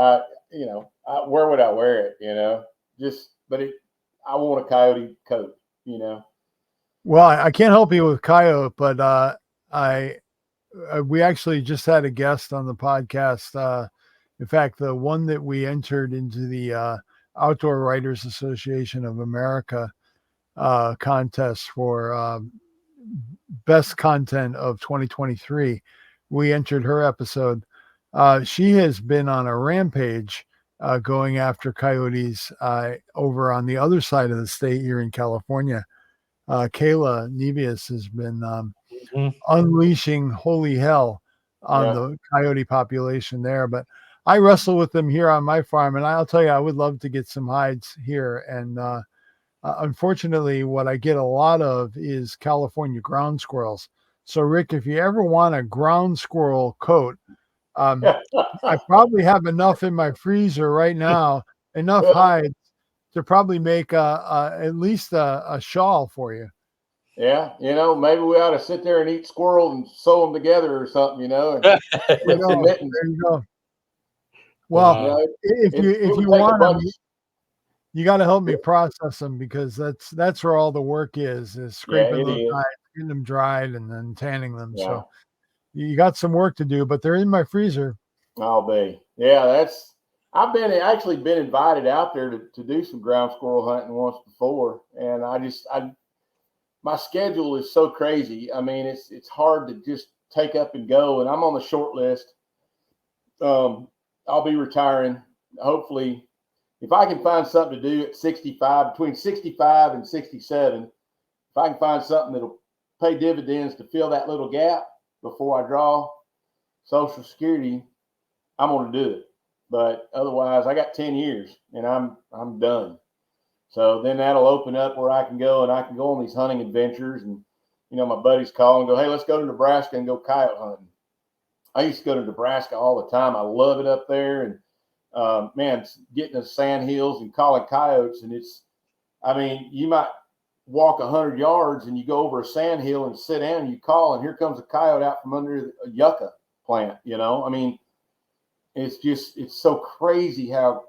where would I wear it? You know, I want a coyote coat. You know. Well, I can't help you with coyote, but we actually just had a guest on the podcast. In fact, the one that we entered into the Outdoor Writers Association of America contest for best content of 2023, we entered her episode. She has been on a rampage going after coyotes over on the other side of the state here in California. Kayla Nevius has been unleashing holy hell on the coyote population there. But I wrestle with them here on my farm, and I'll tell you, I would love to get some hides here. And unfortunately, what I get a lot of is California ground squirrels. So, Rick, if you ever want a ground squirrel coat, I probably have enough in my freezer right now, enough hides to probably make at least a shawl for you. Yeah, you know, maybe we ought to sit there and eat squirrel and sew them together or something, you know. And there you go. Well, if you want them, you got to help me process them, because that's where all the work is scraping those hides, getting them dried, and then tanning them. Yeah. So you got some work to do, but they're in my freezer. I'll be. Yeah, I've actually been invited out there to do some ground squirrel hunting once before, and my schedule is so crazy. I mean, it's hard to just take up and go, and I'm on the short list. I'll be retiring, hopefully, if I can find something to do at 65, between 65 and 67. If I can find something that'll pay dividends to fill that little gap before I draw Social Security, I'm going to do it. But otherwise, I got 10 years and I'm done. So then that'll open up where I can go on these hunting adventures. And, you know, my buddies call and go, hey, let's go to Nebraska and go coyote hunting. I used to go to Nebraska all the time. I love it up there. And, man, getting the sand hills and calling coyotes. And you might walk 100 yards and you go over a sand hill and sit down and you call, and here comes a coyote out from under a yucca plant, you know. I mean, it's so crazy how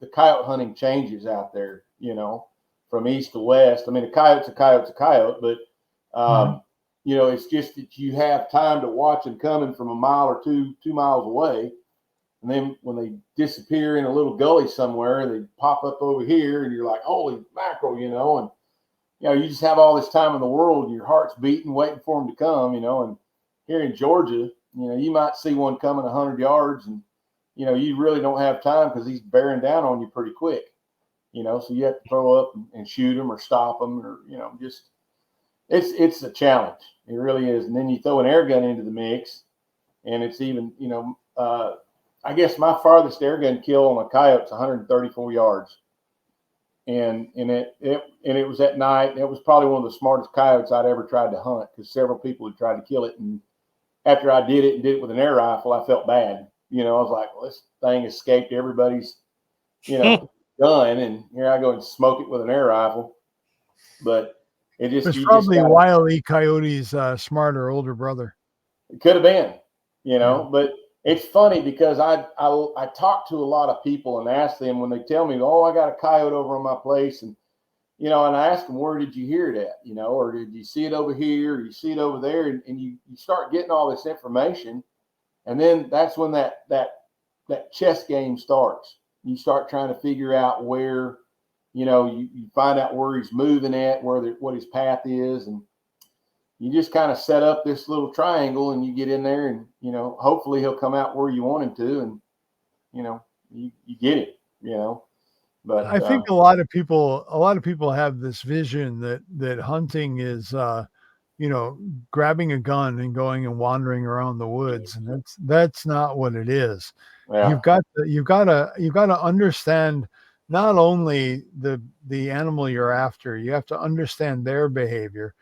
the coyote hunting changes out there, you know, from east to west. I mean, a coyote's a coyote, but, you know, it's just that you have time to watch them coming from a mile or 2 miles away. And then when they disappear in a little gully somewhere, they pop up over here and you're like, holy mackerel, you know. And, you know, you just have all this time in the world and your heart's beating, waiting for them to come, you know. And here in Georgia, you know, you might see one coming 100 yards and, you know, you really don't have time because he's bearing down on you pretty quick, you know. So you have to throw up and shoot him or stop him, or, you know, just it's a challenge. It really is. And then you throw an air gun into the mix, and it's even, you know, I guess my farthest air gun kill on a coyote is 134 yards. And it was at night. It was probably one of the smartest coyotes I'd ever tried to hunt, because several people had tried to kill it. And after I did it with an air rifle, I felt bad. You know, I was like, well, this thing escaped everybody's, you know, gun, and here I go and smoke it with an air rifle. But it's probably Wile E. Coyote's smarter older brother. It could have been, you know. But it's funny because I talk to a lot of people and ask them when they tell me, oh, I got a coyote over on my place, and, you know, and I ask them, where did you hear it at, you know, or did you see it over here, or you see it over there, and you start getting all this information, and then that's when that chess game starts. you start trying to figure out where, you find out where he's moving at, what his path is, and you just kind of set up this little triangle, and you get in there, and hopefully he'll come out where you want him to, and you get it. But I think a lot of people have this vision that hunting is grabbing a gun and going and wandering around the woods, and that's not what it is. yeah. You've got to understand not only the animal you're after, you have to understand their behavior,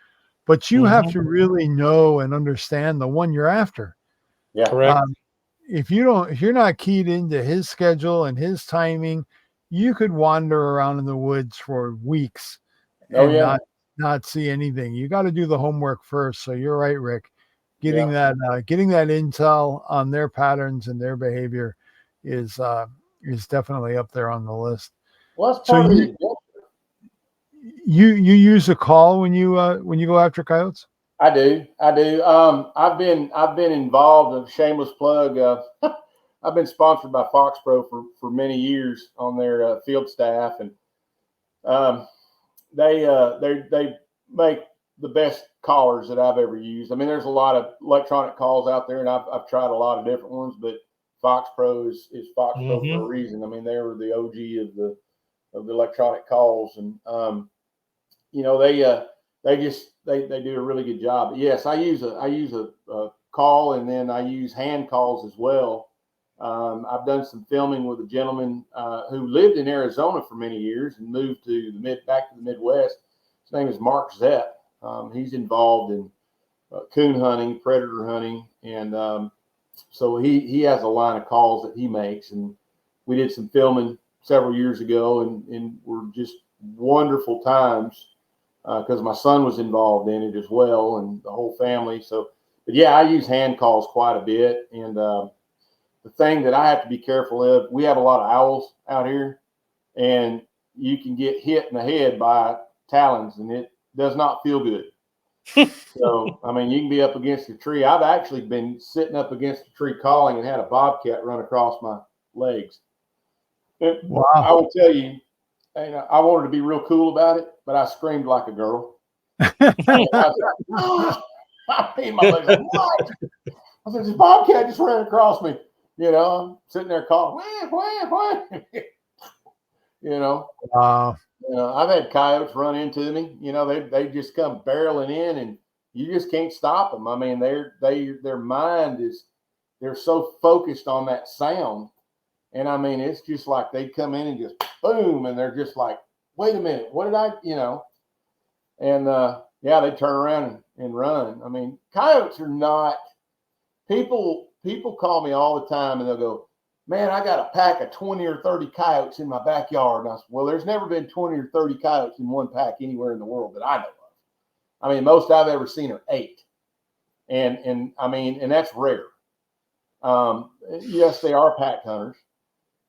but you have to really know and understand the one you're after. Yeah. Correct. If you're not keyed into his schedule and his timing, you could wander around in the woods for weeks and not see anything. You got to do the homework first. So you're right, Rick. Getting that intel on their patterns and their behavior is definitely up there on the list. Well, that's part of the you use a call when you go after coyotes? I do. I've been involved. A shameless plug. I've been sponsored by Fox Pro for many years on their field staff, and they make the best callers that I've ever used. I mean, there's a lot of electronic calls out there, and I've tried a lot of different ones, but Fox Pro is Fox Pro for a reason. I mean, they were the OG of the electronic calls, and they do a really good job. But yes, I use a call, and then I use hand calls as well. I've done some filming with a gentleman who lived in Arizona for many years and moved back to the Midwest. His name is Mark Zepp. He's involved in coon hunting, predator hunting, and so he has a line of calls that he makes. And we did some filming several years ago, and were just wonderful times because my son was involved in it as well, and the whole family. So, but yeah, I use hand calls quite a bit, and the thing that I have to be careful of, we have a lot of owls out here, and you can get hit in the head by talons, and it does not feel good. So, I mean, you can be up against a tree. I've actually been sitting up against a tree calling and had a bobcat run across my legs. Wow. I will tell you, I wanted to be real cool about it, but I screamed like a girl. I mean, my legs like, what? I said, this bobcat just ran across me. I'm sitting there calling, wah. I've had coyotes run into me. They just come barreling in, and you just can't stop them. I mean, their mind is, they're so focused on that sound, and I mean, it's just like they come in and just boom, and they're just like, wait a minute, what did I, and they turn around and run. I mean, coyotes are not people. People call me all the time, and they'll go, man, I got a pack of 20 or 30 coyotes in my backyard. And I said, well, there's never been 20 or 30 coyotes in one pack anywhere in the world that I know of. I mean, most I've ever seen are 8. And I mean, and that's rare. Yes, they are pack hunters,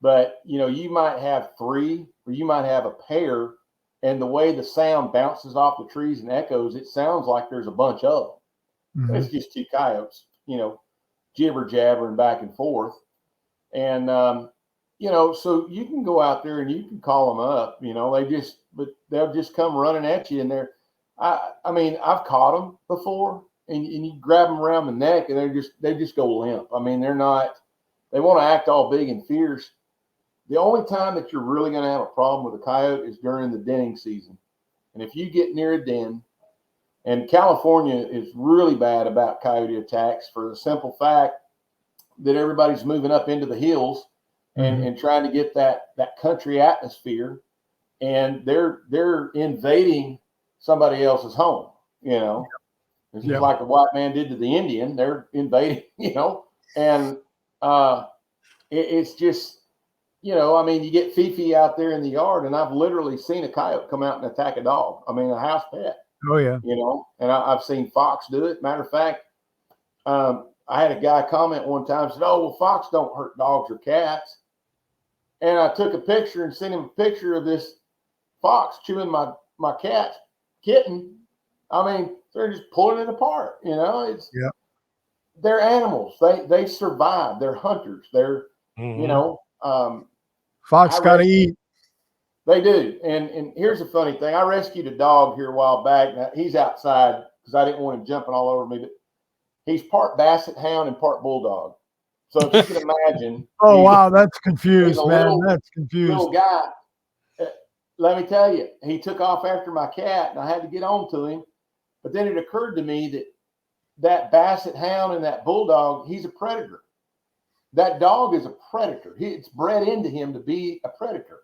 but you might have 3 or you might have a pair, and the way the sound bounces off the trees and echoes, it sounds like there's a bunch of them. Mm-hmm. It's just 2 coyotes, jibber jabbering back and forth. And, so you can go out there and you can call them up, but they'll just come running at you. And I mean, I've caught them before, and you grab them around the neck, and they just go limp. I mean, they want to act all big and fierce. The only time that you're really going to have a problem with a coyote is during the denning season. And if you get near a den, and California is really bad about coyote attacks for the simple fact that everybody's moving up into the hills and trying to get that country atmosphere, and they're invading somebody else's home. It's just like the white man did to the Indian. They're invading, and it's just, I mean, you get Fifi out there in the yard, and I've literally seen a coyote come out and attack a dog. I mean, a house pet. Oh yeah. And I've seen fox do it. Matter of fact, I had a guy comment one time, said, oh, well, fox don't hurt dogs or cats. And I took a picture and sent him a picture of this fox chewing my cat's kitten. I mean, they're just pulling it apart. They're animals. They survive. They're hunters. They're, Fox got to eat. They do. And here's a funny thing. I rescued a dog here a while back. Now, he's outside because I didn't want him jumping all over me. But he's part basset hound and part bulldog. So if you can imagine. Oh, wow. That's confused, man. That's confused. Little guy. Let me tell you, he took off after my cat, and I had to get on to him. But then it occurred to me that basset hound and that bulldog, he's a predator. That dog is a predator. It's bred into him to be a predator.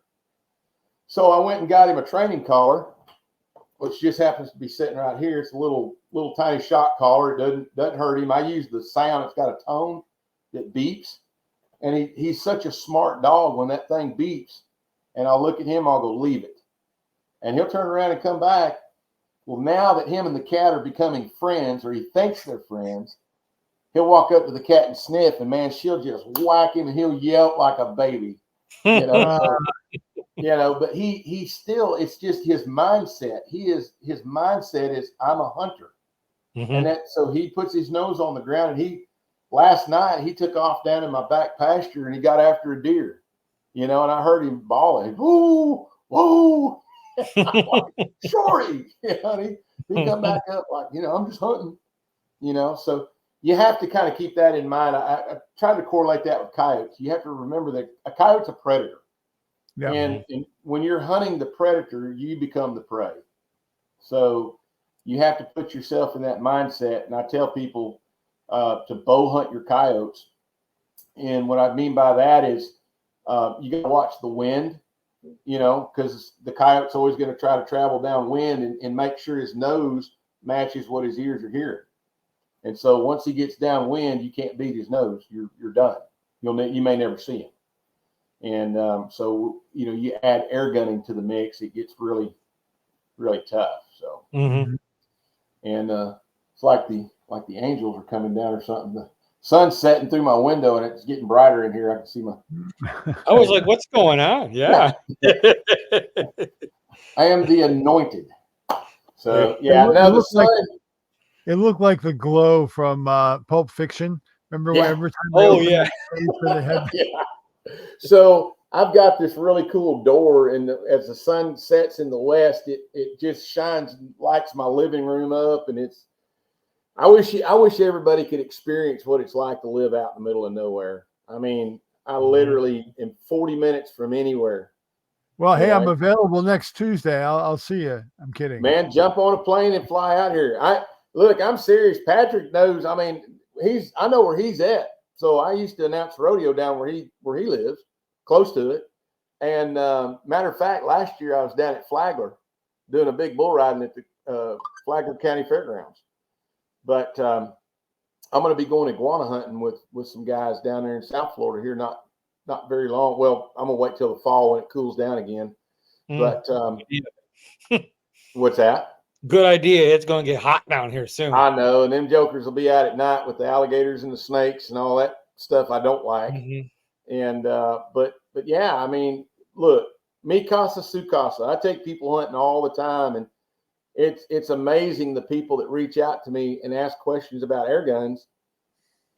So I went and got him a training collar, which just happens to be sitting right here. It's a little tiny shock collar. It doesn't hurt him. I use the sound. It's got a tone that beeps. And he's such a smart dog when that thing beeps. And I'll look at him, I'll go, leave it. And he'll turn around and come back. Well, now that him and the cat are becoming friends, or he thinks they're friends, he'll walk up to the cat and sniff, and man, she'll just whack him and he'll yelp like a baby. But he still, it's just his mindset. His mindset is, I'm a hunter. Mm-hmm. And so he puts his nose on the ground, and last night he took off down in my back pasture and he got after a deer, and I heard him bawling, woo, woo. I'm like, Shorty, and he come back up like, I'm just hunting, so you have to kind of keep that in mind. I tried to correlate that with coyotes. You have to remember that a coyote's a predator. Yeah. And when you're hunting the predator, you become the prey. So you have to put yourself in that mindset. And I tell people to bow hunt your coyotes. And what I mean by that is you got to watch the wind, because the coyote's always going to try to travel downwind and make sure his nose matches what his ears are hearing. And so once he gets downwind, you can't beat his nose. You're done. You may never see him. And so you add air gunning to the mix, it gets really, really tough. So, mm-hmm. And it's like the angels are coming down or something. The sun's setting through my window, and it's getting brighter in here. I can see my. I was like, "What's going on?" Yeah. I am the anointed. So the sun. It looked like the glow from Pulp Fiction. Remember every time? Oh yeah. So I've got this really cool door, and as the sun sets in the west, it just shines and lights my living room up, and I wish everybody could experience what it's like to live out in the middle of nowhere. I mean, I literally am 40 minutes from anywhere. Well, hey, I'm available next Tuesday. I'll see you. I'm kidding. Man, jump on a plane and fly out here. I'm serious. Patrick knows. I mean, I know where he's at. So I used to announce rodeo down where he lives, close to it. And matter of fact, last year I was down at Flagler doing a big bull riding at the Flagler County Fairgrounds. But I'm going to be going iguana hunting with some guys down there in South Florida here, not very long. Well, I'm going to wait till the fall when it cools down again. But what's that? Good idea. It's going to get hot down here soon. I know. And them jokers will be out at night with the alligators and the snakes and all that stuff I don't like. Mm-hmm. And but yeah, I mean, look, mi casa su casa. I take people hunting all the time, and it's amazing the people that reach out to me and ask questions about air guns.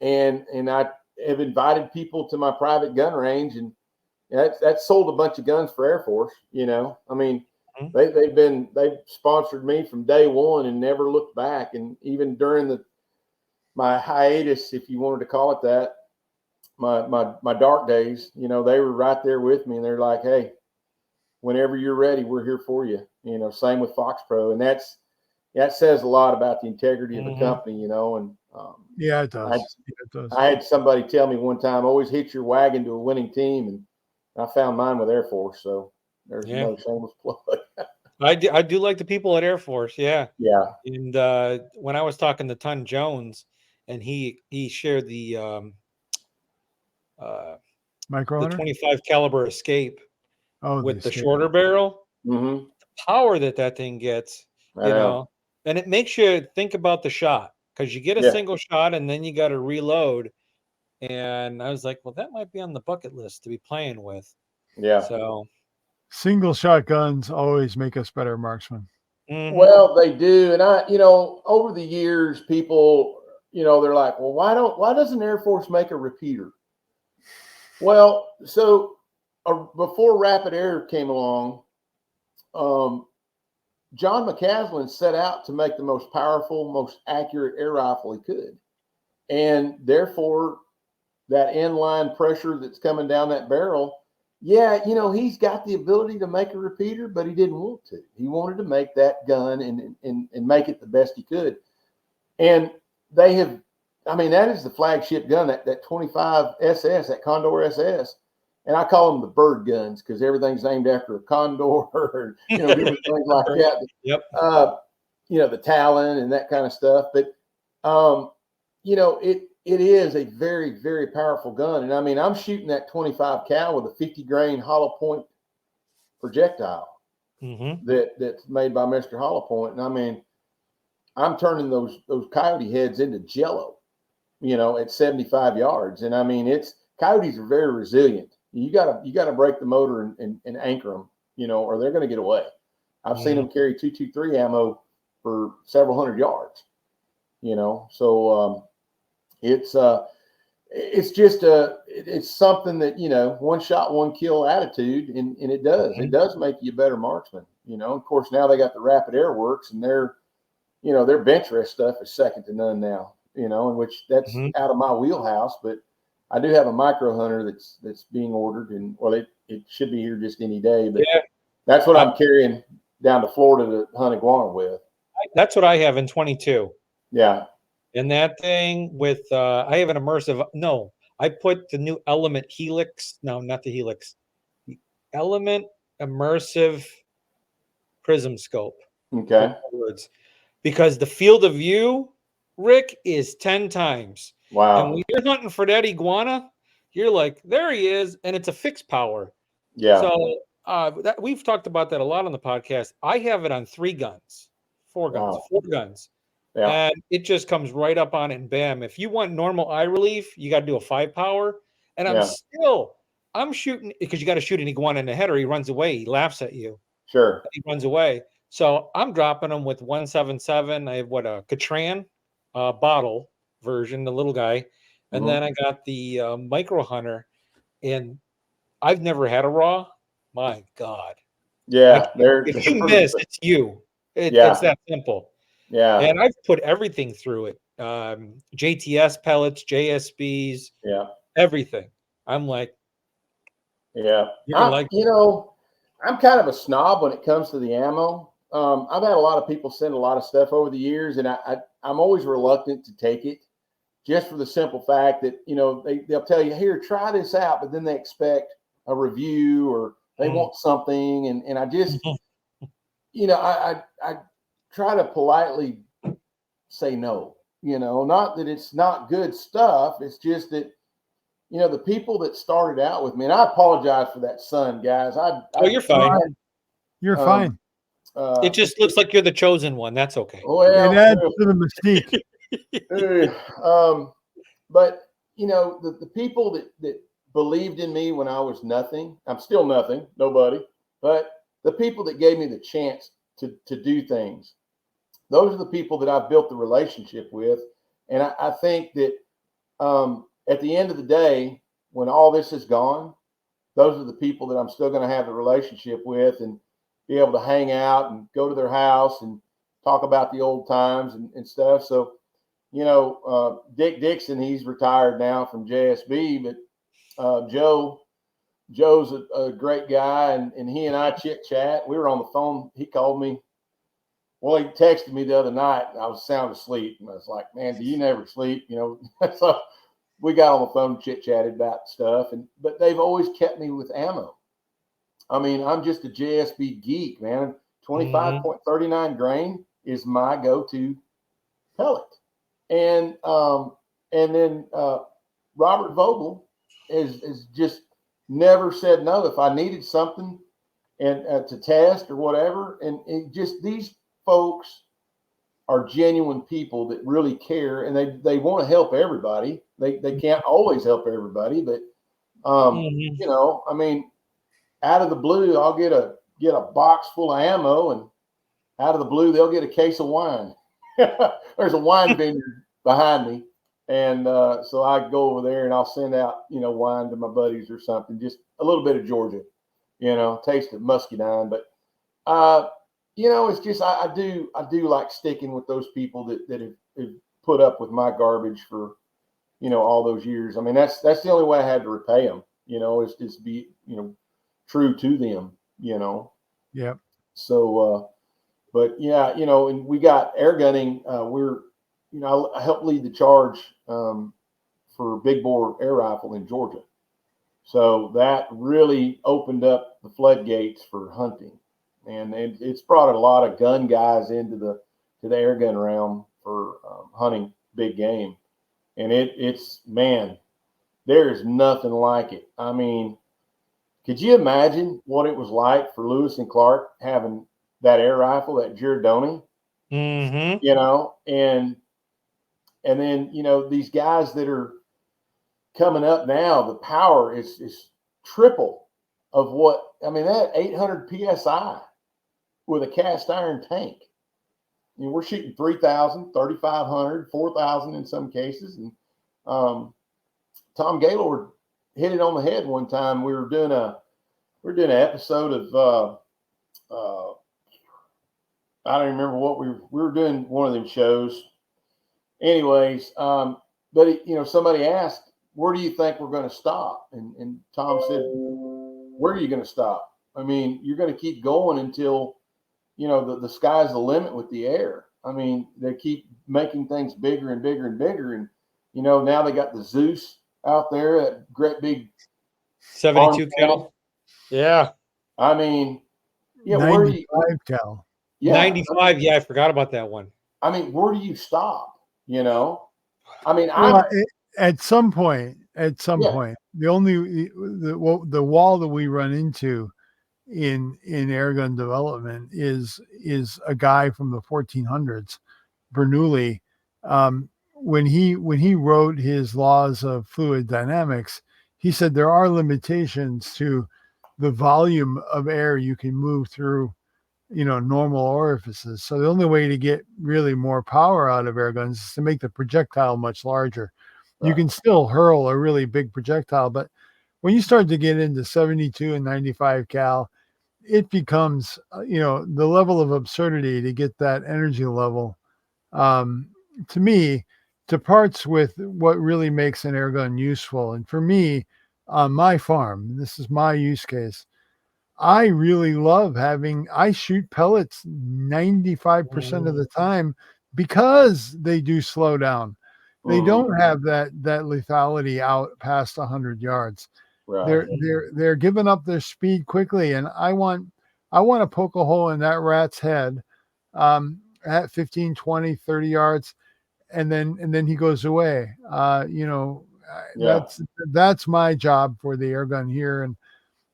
And I have invited people to my private gun range, and that's sold a bunch of guns for Air Force. I mean, they've sponsored me from day one and never looked back. And even during my hiatus, if you wanted to call it that, my dark days, they were right there with me, and they're like, hey, whenever you're ready, we're here for you. Same with Fox Pro. And that says a lot about the integrity of the company, and yeah, it does. I had somebody tell me one time, always hitch your wagon to a winning team, and I found mine with Air Force. So there's no shameless plug. I do like the people at Air Force. Yeah. Yeah. And when I was talking to Ton Jones, and he shared the micro the 25 caliber Escape with the Escape. shorter barrel, the power that thing gets, and it makes you think about the shot, because you get a single shot and then you got to reload. And I was like, well, that might be on the bucket list to be playing with. Yeah. So single shotguns always make us better marksmen. Mm-hmm. Well, they do. And over the years, people, they're like, well, why doesn't Air Force make a repeater? Well, so before Rapid Air came along, John McCaslin set out to make the most powerful, most accurate air rifle he could. And therefore, that inline pressure that's coming down that barrel, yeah, he's got the ability to make a repeater, but he didn't want to. He wanted to make that gun and make it the best he could. And they have, that is the flagship gun, that 25 SS, that Condor SS. And I call them the bird guns because everything's named after a condor or, different things like that. Yep. The Talon and that kind of stuff. But, it is a very, very powerful gun. And I'm shooting that 25 cal with a 50 grain hollow point projectile that's made by Mr. Hollow Point. And I'm turning those coyote heads into jello, at 75 yards. And coyotes are very resilient. You gotta break the motor and anchor them, or they're going to get away. I've seen them carry 223 ammo for several hundred yards, so it's just it's something that, one shot, one kill attitude. And it does make you a better marksman, of course, now they got the Rapid Air Works and their bench rest stuff is second to none now, in which that's out of my wheelhouse, but I do have a micro hunter that's being ordered, and it should be here just any day. But that's what I'm carrying down to Florida to hunt iguana with. That's what I have in 22. Yeah. And that thing with I have an immersive. No, I put the new Element Helix. No, not the Helix. The Element Immersive Prism Scope. Okay. Because the field of view, Rick, is 10 times. Wow. And when you're hunting for that iguana, you're like, there he is, and it's a fixed power. Yeah. So we've talked about that a lot on the podcast. I have it on 4 guns. Yeah. And it just comes right up on it and bam. If you want normal eye relief, you got to do a 5 power. And I'm shooting because you got to shoot an iguana in the head or he runs away. He laughs at you. Sure. He runs away. So I'm dropping them with 177. I have a Catran bottle version, the little guy. And then I got the Micro Hunter, and I've never had a raw. My God. Yeah. If you miss, it's you. It's that simple. Yeah. And I've put everything through it. JTS pellets, JSBs, everything. I'm like, I'm kind of a snob when it comes to the ammo. I've had a lot of people send a lot of stuff over the years, and I'm always reluctant to take it just for the simple fact that, they'll tell you, here, try this out, but then they expect a review or they want something. And I just, I try to politely say no, not that it's not good stuff. It's just that, the people that started out with me, and I apologize for that son, guys. You're fine. You're fine. It just looks like you're the chosen one. That's okay. Well, it adds to the mystique. But the people that believed in me when I was nothing, I'm still nothing, nobody, but the people that gave me the chance to do things, those are the people that I've built the relationship with. And I think that at the end of the day, when all this is gone, those are the people that I'm still going to have the relationship with and be able to hang out and go to their house and talk about the old times and stuff. So, Dick Dixon, he's retired now from JSB, but Joe's a great guy, and he and I chit chat. We were on the phone. He called me. Well, he texted me the other night. I was sound asleep, and I was like, "Man, do you never sleep?" So we got on the phone, chit chatted about stuff, but they've always kept me with ammo. I'm just a JSB geek, man. 25.39 grain is my go-to pellet. And then Robert Vogel is just never said no if I needed something and to test or whatever. And just these folks are genuine people that really care, and they want to help everybody. They can't always help everybody, but out of the blue, I'll get a box full of ammo, and out of the blue, they'll get a case of wine. There's a wine vineyard behind me, And so I go over there and I'll send out, wine to my buddies or something, just a little bit of Georgia, taste of muscadine. But, it's just, I do like sticking with those people that have put up with my garbage for, all those years. I mean, that's the only way I had to repay them, is just be, true to them, Yep. So, but yeah, and we got air gunning. I helped lead the charge for big bore air rifle in Georgia. So that really opened up the floodgates for hunting, and it's brought a lot of gun guys into the air gun realm for hunting big game. And it's man, there is nothing like it. I mean, could you imagine what it was like for Lewis and Clark having that air rifle, that Giordoni, Mm-hmm. And then, these guys that are coming up now, the power is triple of what, I mean, that 800 PSI with a cast iron tank. I mean, we're shooting 3,000, 3,500, 4,000 in some cases. And Tom Gaylord hit it on the head one time. We were doing an episode of, I don't remember what we were doing, one of them shows. Anyways, but somebody asked, where do you think we're going to stop? And Tom said, where are you going to stop? I mean, you're going to keep going until, the sky's the limit with the air. I mean, they keep making things bigger and bigger and bigger. And, now they got the Zeus out there, that great big 72 cal. Yeah. I mean, yeah, 95 cal. Yeah, 95. Yeah, I forgot about that one. I mean, where do you stop? I mean, at some point, the only the wall that we run into in airgun development is a guy from the 1400s, Bernoulli. When he wrote his laws of fluid dynamics, he said there are limitations to the volume of air you can move through, normal orifices. So the only way to get really more power out of air guns is to make the projectile much larger. Right. You can still hurl a really big projectile, but when you start to get into 72 and 95 cal, it becomes, the level of absurdity to get that energy level, to me, departs with what really makes an air gun useful. And for me, on my farm, this is my use case, I really love I shoot pellets 95% of the time because they do slow down. They don't have that lethality out past 100 yards. Right. They're giving up their speed quickly, and I want to poke a hole in that rat's head at 15, 20, 30 yards, and then he goes away. That's my job for the air gun here.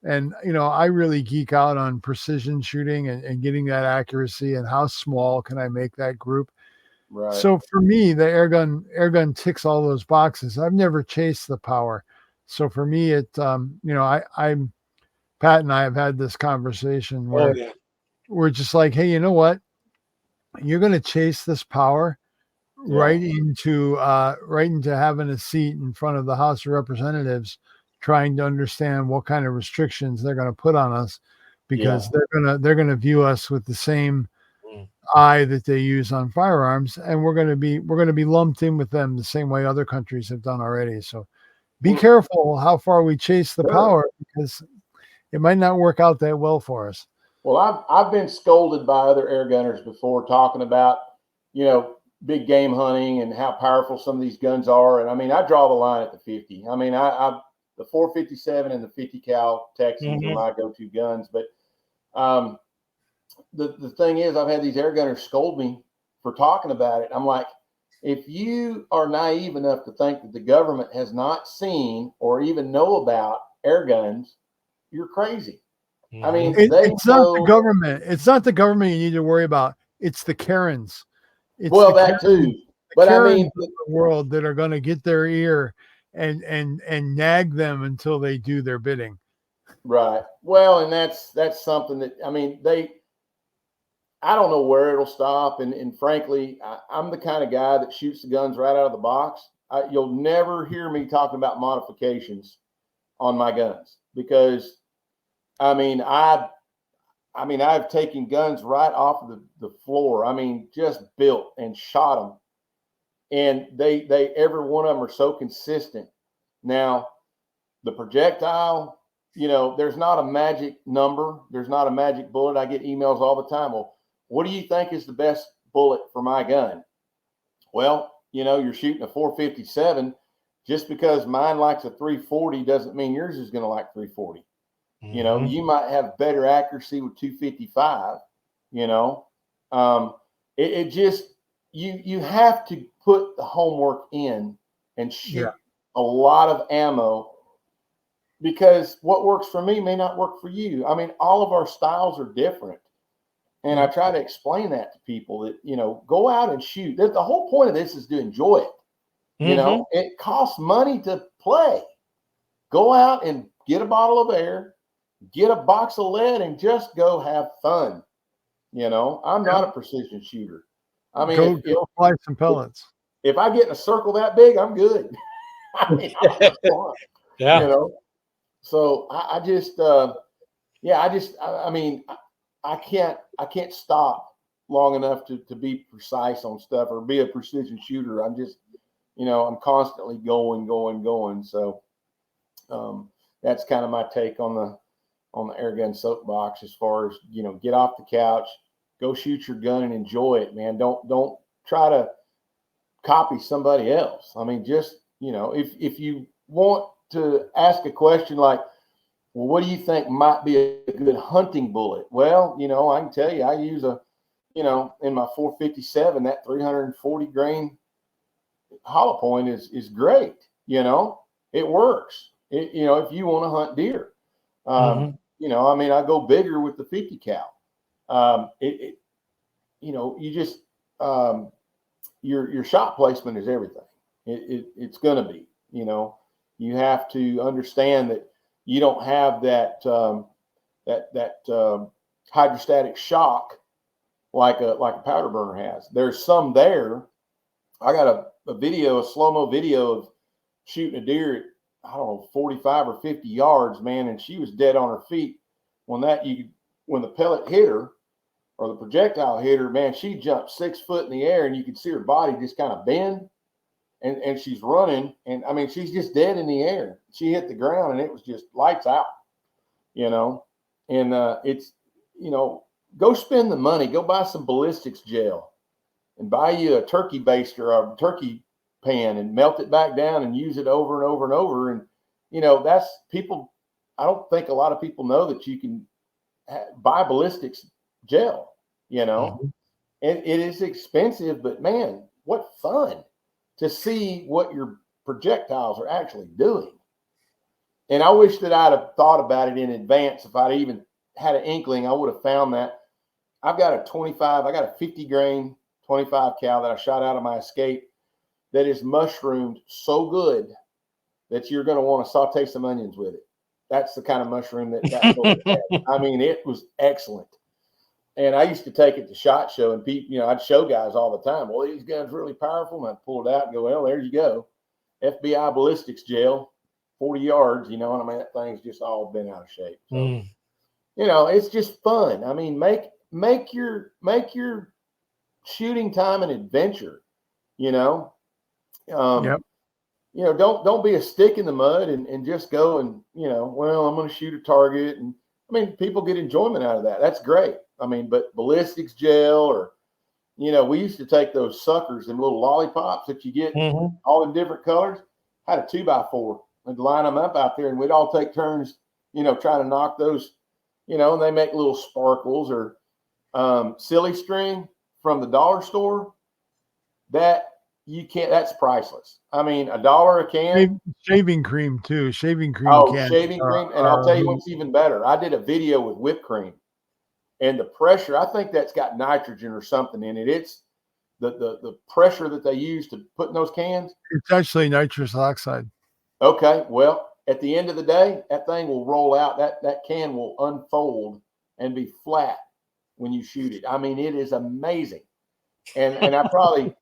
And I really geek out on precision shooting and getting that accuracy and how small can I make that group. Right. So for me, the air gun ticks all those boxes. I've never chased the power. So for me, I'm Pat and I have had this conversation where we're just like, hey, you know what? You're going to chase this power right into having a seat in front of the House of Representatives, trying to understand what kind of restrictions they're going to put on us, because they're going to view us with the same eye that they use on firearms, and we're going to be lumped in with them the same way other countries have done already. So be careful how far we chase the power, because it might not work out that well for us. Well, I've been scolded by other air gunners before talking about, big game hunting and how powerful some of these guns are. And I mean, I draw the line at the 50. I mean, the 457 and the 50 cal Texans are my go-to guns. But the thing is, I've had these air gunners scold me for talking about it. I'm like, if you are naive enough to think that the government has not seen or even know about air guns, you're crazy. I mean, it's not the government. It's not the government you need to worry about. It's the Karens. It's that too. But I mean, the world that are going to get their ear and nag them until they do their bidding. Right. Well, and that's something that, I mean, I don't know where it'll stop. And frankly, I'm the kind of guy that shoots the guns right out of the box. you'll never hear me talking about modifications on my guns, because I've taken guns right off of the floor. Just built and shot them, and they every one of them are so consistent. Now, the projectile, there's not a magic number. There's not a magic bullet. I get emails all the time. Well, what do you think is the best bullet for my gun? Well, you're shooting a 457. Just because mine likes a 340 doesn't mean yours is going to like 340. Mm-hmm. You might have better accuracy with 255. It just, you have to put the homework in and shoot a lot of ammo, because what works for me may not work for you. All of our styles are different. And I try to explain that to people that, go out and shoot. The whole point of this is to enjoy it. Mm-hmm. It costs money to play. Go out and get a bottle of air, get a box of lead, and just go have fun. I'm not a precision shooter. Go apply some pellets. If I get in a circle that big, I'm good. I'm fun, Yeah. So I can't stop long enough to be precise on stuff or be a precision shooter. I'm just, I'm constantly going. So that's kind of my take on the airgun soapbox, as far as, get off the couch, go shoot your gun and enjoy it, man. Don't try to copy somebody else. Just, if you want to ask a question like, well, what do you think might be a good hunting bullet? Well, I can tell you, I use in my 457, that 340 grain hollow point is great. It works. If you want to hunt deer, I go bigger with the 50 cal. You just, your shot placement is everything. It's going to be, you have to understand that you don't have that hydrostatic shock like a powder burner has. There's some there. I got a slow-mo video of shooting a deer at, I don't know, 45 or 50 yards, man, and she was dead on her feet. When the pellet hit her, or the projectile hit her, man, she jumped 6 foot in the air, and you could see her body just kind of bend. And she's running, and she's just dead in the air. She hit the ground, and it was just lights out, and it's, go spend the money, go buy some ballistics gel and buy you a turkey baster or a turkey pan and melt it back down and use it over and over and over. And, that's people. I don't think a lot of people know that you can buy ballistics gel, Mm-hmm. and it is expensive, but man, what fun to see what your projectiles are actually doing. And I wish that I'd have thought about it in advance. If I'd even had an inkling, I would have found that. I got a 50 grain 25 cal that I shot out of my Escape that is mushroomed so good that you're going to want to saute some onions with it. That's the kind of mushroom that bullet had. It was excellent. And I used to take it to SHOT Show, and people, I'd show guys all the time, well, these guns are really powerful. And I'd pull it out and go, well, there you go. FBI ballistics gel, 40 yards, that thing's just all been out of shape. So, it's just fun. Make your shooting time an adventure, Yep. Don't be a stick in the mud and just go and, well, I'm going to shoot a target. And people get enjoyment out of that. That's great. But ballistics gel, or, we used to take those suckers, them little lollipops that you get all in different colors. I had a 2x4. We'd line them up out there, and we'd all take turns, trying to knock those, and they make little sparkles, or silly string from the dollar store. That's priceless. $1 a can. Shaving cream too. Shaving cream. Shaving cream. And I'll tell you what's even better. I did a video with whipped cream, and the pressure, I think that's got nitrogen or something in it. It's the pressure that they use to put in those cans. It's actually nitrous oxide. Okay. Well, at the end of the day, that thing will roll out. That can will unfold and be flat when you shoot it. It is amazing. And I probably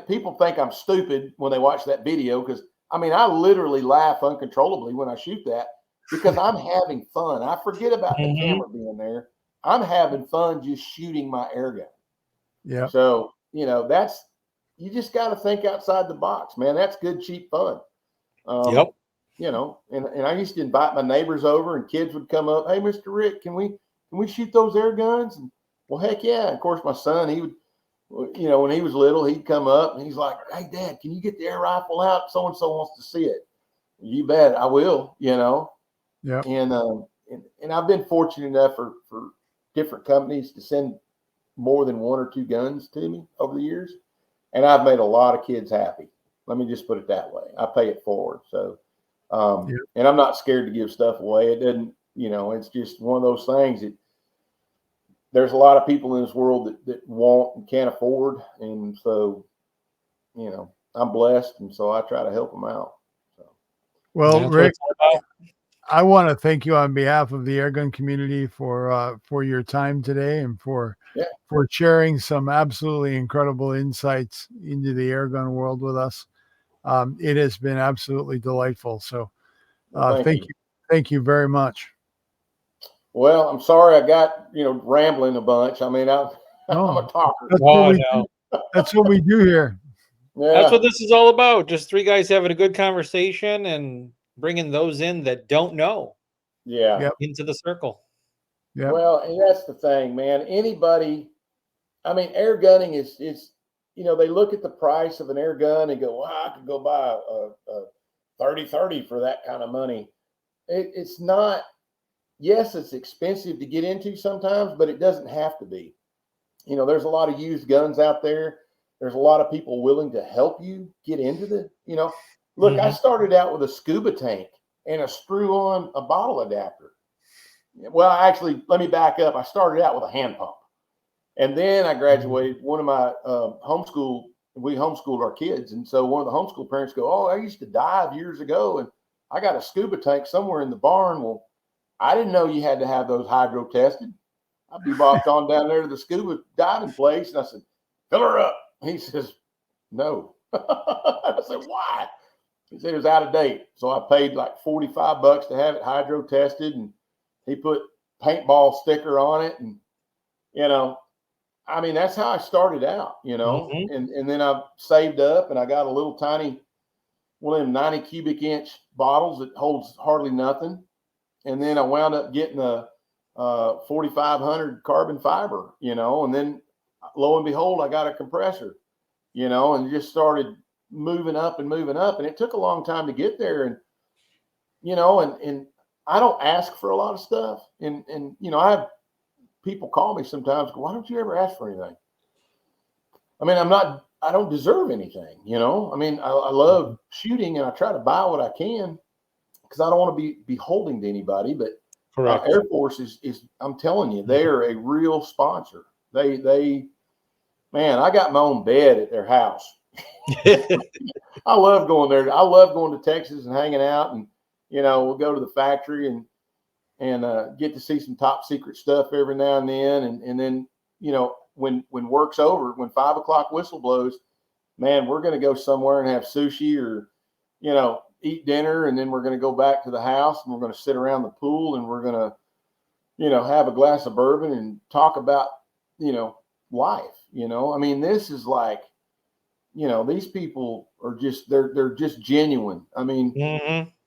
people think I'm stupid when they watch that video, because I mean, I literally laugh uncontrollably when I shoot that, because I'm having fun. I forget about the camera being there. I'm having fun just shooting my air gun. Yeah. So, you just got to think outside the box, man. That's good, cheap fun. Yep. And I used to invite my neighbors over, and kids would come up. Hey, Mr. Rick, can we shoot those air guns? And, well, heck yeah. Of course, my son, he would, when he was little, he'd come up and he's like, hey, Dad, can you get the air rifle out? So-and-so wants to see it. You bet, I will, Yeah. And I've been fortunate enough for different companies to send more than one or two guns to me over the years. And I've made a lot of kids happy. Let me just put it that way. I pay it forward. So, and I'm not scared to give stuff away. It doesn't, it's just one of those things that there's a lot of people in this world that want and can't afford. And so, I'm blessed. And so I try to help them out. So. Well, Rick, I want to thank you on behalf of the airgun community for your time today, and for sharing some absolutely incredible insights into the airgun world with us. It has been absolutely delightful. So thank you very much. Well, I'm sorry I got rambling a bunch. I mean, I'm a talker. That's what we do here. Yeah. That's what this is all about. Just three guys having a good conversation and bringing those in that don't know. Into the circle. Yeah. Well, and that's the thing, man. Anybody, I mean, air gunning is they look at the price of an air gun and go, well, I could go buy a 30-30 for that kind of money. It's not. Yes, it's expensive to get into sometimes, but it doesn't have to be. There's a lot of used guns out there. There's a lot of people willing to help you get into look, I started out with a scuba tank and a screw-on a bottle adapter. Well, actually, let me back up. I started out with a hand pump. And then I graduated. One of my we homeschooled our kids. And so one of the homeschool parents go, oh, I used to dive years ago, and I got a scuba tank somewhere in the barn. Well, I didn't know you had to have those hydro tested. I bebopped on down there to the scuba diving place, and I said, fill her up. He says, no. I said, why? He said it was out of date. So I paid like $45 to have it hydro tested, and he put paintball sticker on it. And, I mean, that's how I started out, and then I saved up, and I got a little tiny, one of them 90 cubic inch bottles that holds hardly nothing. And then I wound up getting a 4,500 carbon fiber, and then lo and behold, I got a compressor, and just started moving up. And it took a long time to get there. And, and I don't ask for a lot of stuff. And I have people call me sometimes, go, why don't you ever ask for anything? I mean, I don't deserve anything, I mean, I love shooting, and I try to buy what I can, because I don't want to be beholden to anybody. But Air Force is I'm telling you, they are a real sponsor. They man, I got my own bed at their house. I love going there. I love going to Texas and hanging out, and we'll go to the factory and get to see some top secret stuff every now and then. And then when work's over, when 5 o'clock whistle blows, man, we're going to go somewhere and have sushi, or eat dinner, and then we're going to go back to the house, and we're going to sit around the pool, and we're going to have a glass of bourbon and talk about life. I mean, this is like, these people are just they're just genuine. I mean,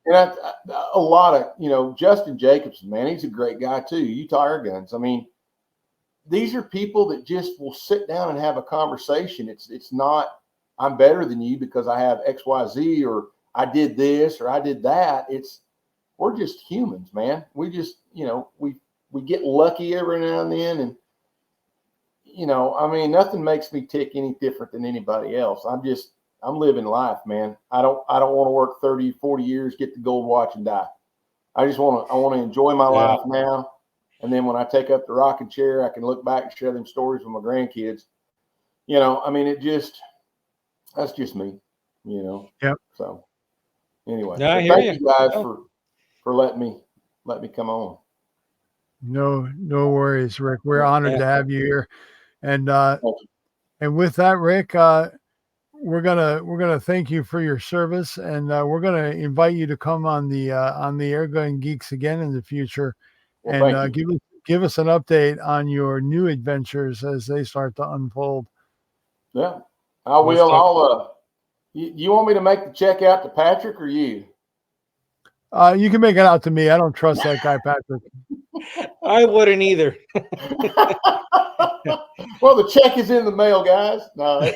and a lot of Justin Jacobson, man, he's a great guy too. Utah Airguns. I mean, these are people that just will sit down and have a conversation. It's not I'm better than you because I have XYZ, or I did this or I did that. We're just humans, man. We just, we get lucky every now and then. And, I mean, nothing makes me tick any different than anybody else. I'm living life, man. I don't want to work 30, 40 years, get the gold watch and die. I want to enjoy my life now. And then when I take up the rocking chair, I can look back and share them stories with my grandkids. I mean, that's just me, Yep. So anyway, thank you guys for letting me come on. No worries, Rick. We're honored to have you here. And with that, Rick, we're gonna thank you for your service, and we're gonna invite you to come on the Airgun Geeks again in the future, Well, and thank you. give us an update on your new adventures as they start to unfold. Yeah, I will. I'll. You want me to make the check out to Patrick or you? You can make it out to me. I don't trust that guy, Patrick. I wouldn't either. Well, the check is in the mail, guys. No,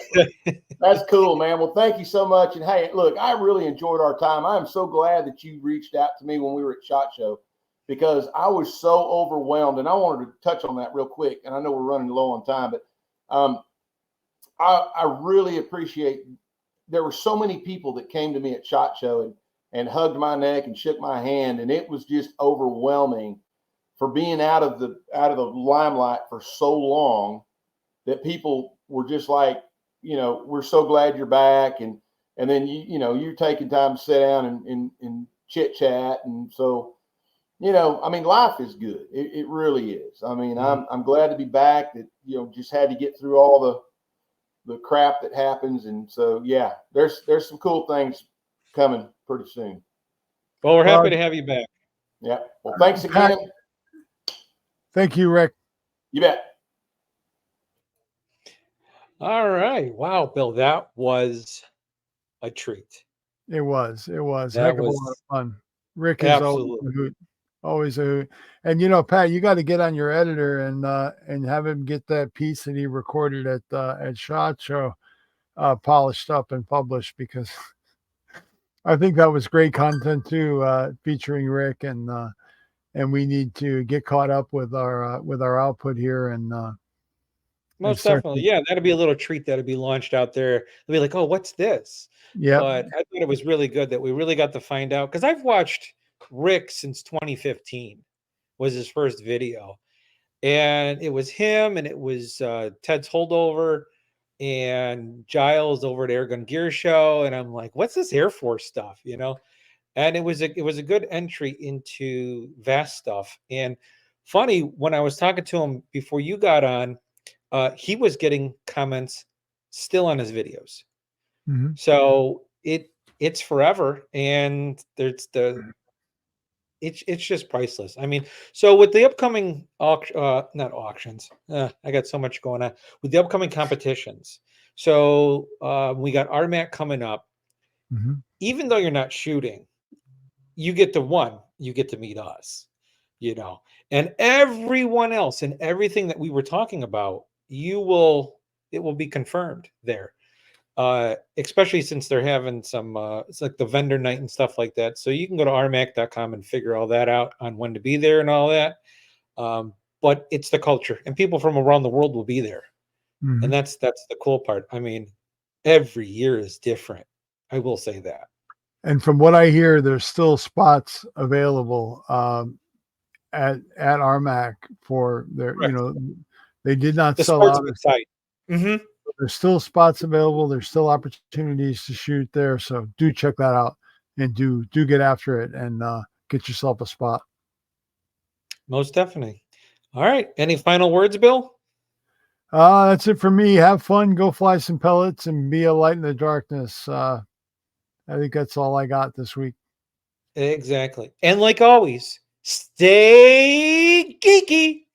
that's cool, man. Well, thank you so much. And hey, look, I really enjoyed our time. I'm so glad that you reached out to me when we were at SHOT Show, because I was so overwhelmed. And I wanted to touch on that real quick. And I know we're running low on time, but I really appreciate. There were so many people that came to me at SHOT Show and hugged my neck and shook my hand, and it was just overwhelming for being out of the limelight for so long, that people were just like, we're so glad you're back, and then you're taking time to sit down and chit chat, and so I mean, life is good. It really is. I mean, I'm glad to be back. That just had to get through all the crap that happens, and so yeah, there's some cool things coming pretty soon. Well, we're happy to have you back. Yeah. Well, thanks again. Thank you, Rick. You bet. All right. Wow, Bill, that was a treat. It was. That Heck of a was lot of fun. Rick is absolutely always a hoot. And Pat, you got to get on your editor and have him get that piece that he recorded at SHOT Show polished up and published, because I think that was great content too, featuring Rick, and we need to get caught up with our output here, and most definitely. Yeah, that'd be a little treat that'd be launched out there. They'll be like, oh, what's this? Yeah. But I thought it was really good that we really got to find out, because I've watched Rick since 2015 was his first video. And it was him, and it was Ted's holdover and Giles over at Airgun Gear Show. And I'm like, what's this Air Force stuff? And it was a good entry into vast stuff. And funny, when I was talking to him before you got on, he was getting comments still on his videos. Mm-hmm. So it's forever, and it's just priceless. I mean, so with the upcoming not auctions, I got so much going on with the upcoming competitions. So we got RMAC coming up. Mm-hmm. Even though you're not shooting, you get to meet us, and everyone else, and everything that we were talking about, it will be confirmed there. Especially since they're having some it's like the vendor night and stuff like that, so you can go to rmac.com and figure all that out on when to be there and all that. But it's the culture, and people from around the world will be there. Mm-hmm. And that's the cool part. I mean, every year is different, I will say that. And from what I hear, there's still spots available at RMAC for their, Correct. they did not The sell out. site. Mm-hmm. There's still spots available. There's still opportunities to shoot there. So do check that out, and do get after it, and get yourself a spot. Most definitely. All right. Any final words, Bill? That's it for me. Have fun, go fly some pellets, and be a light in the darkness. I think that's all I got this week. Exactly. And like always, stay geeky.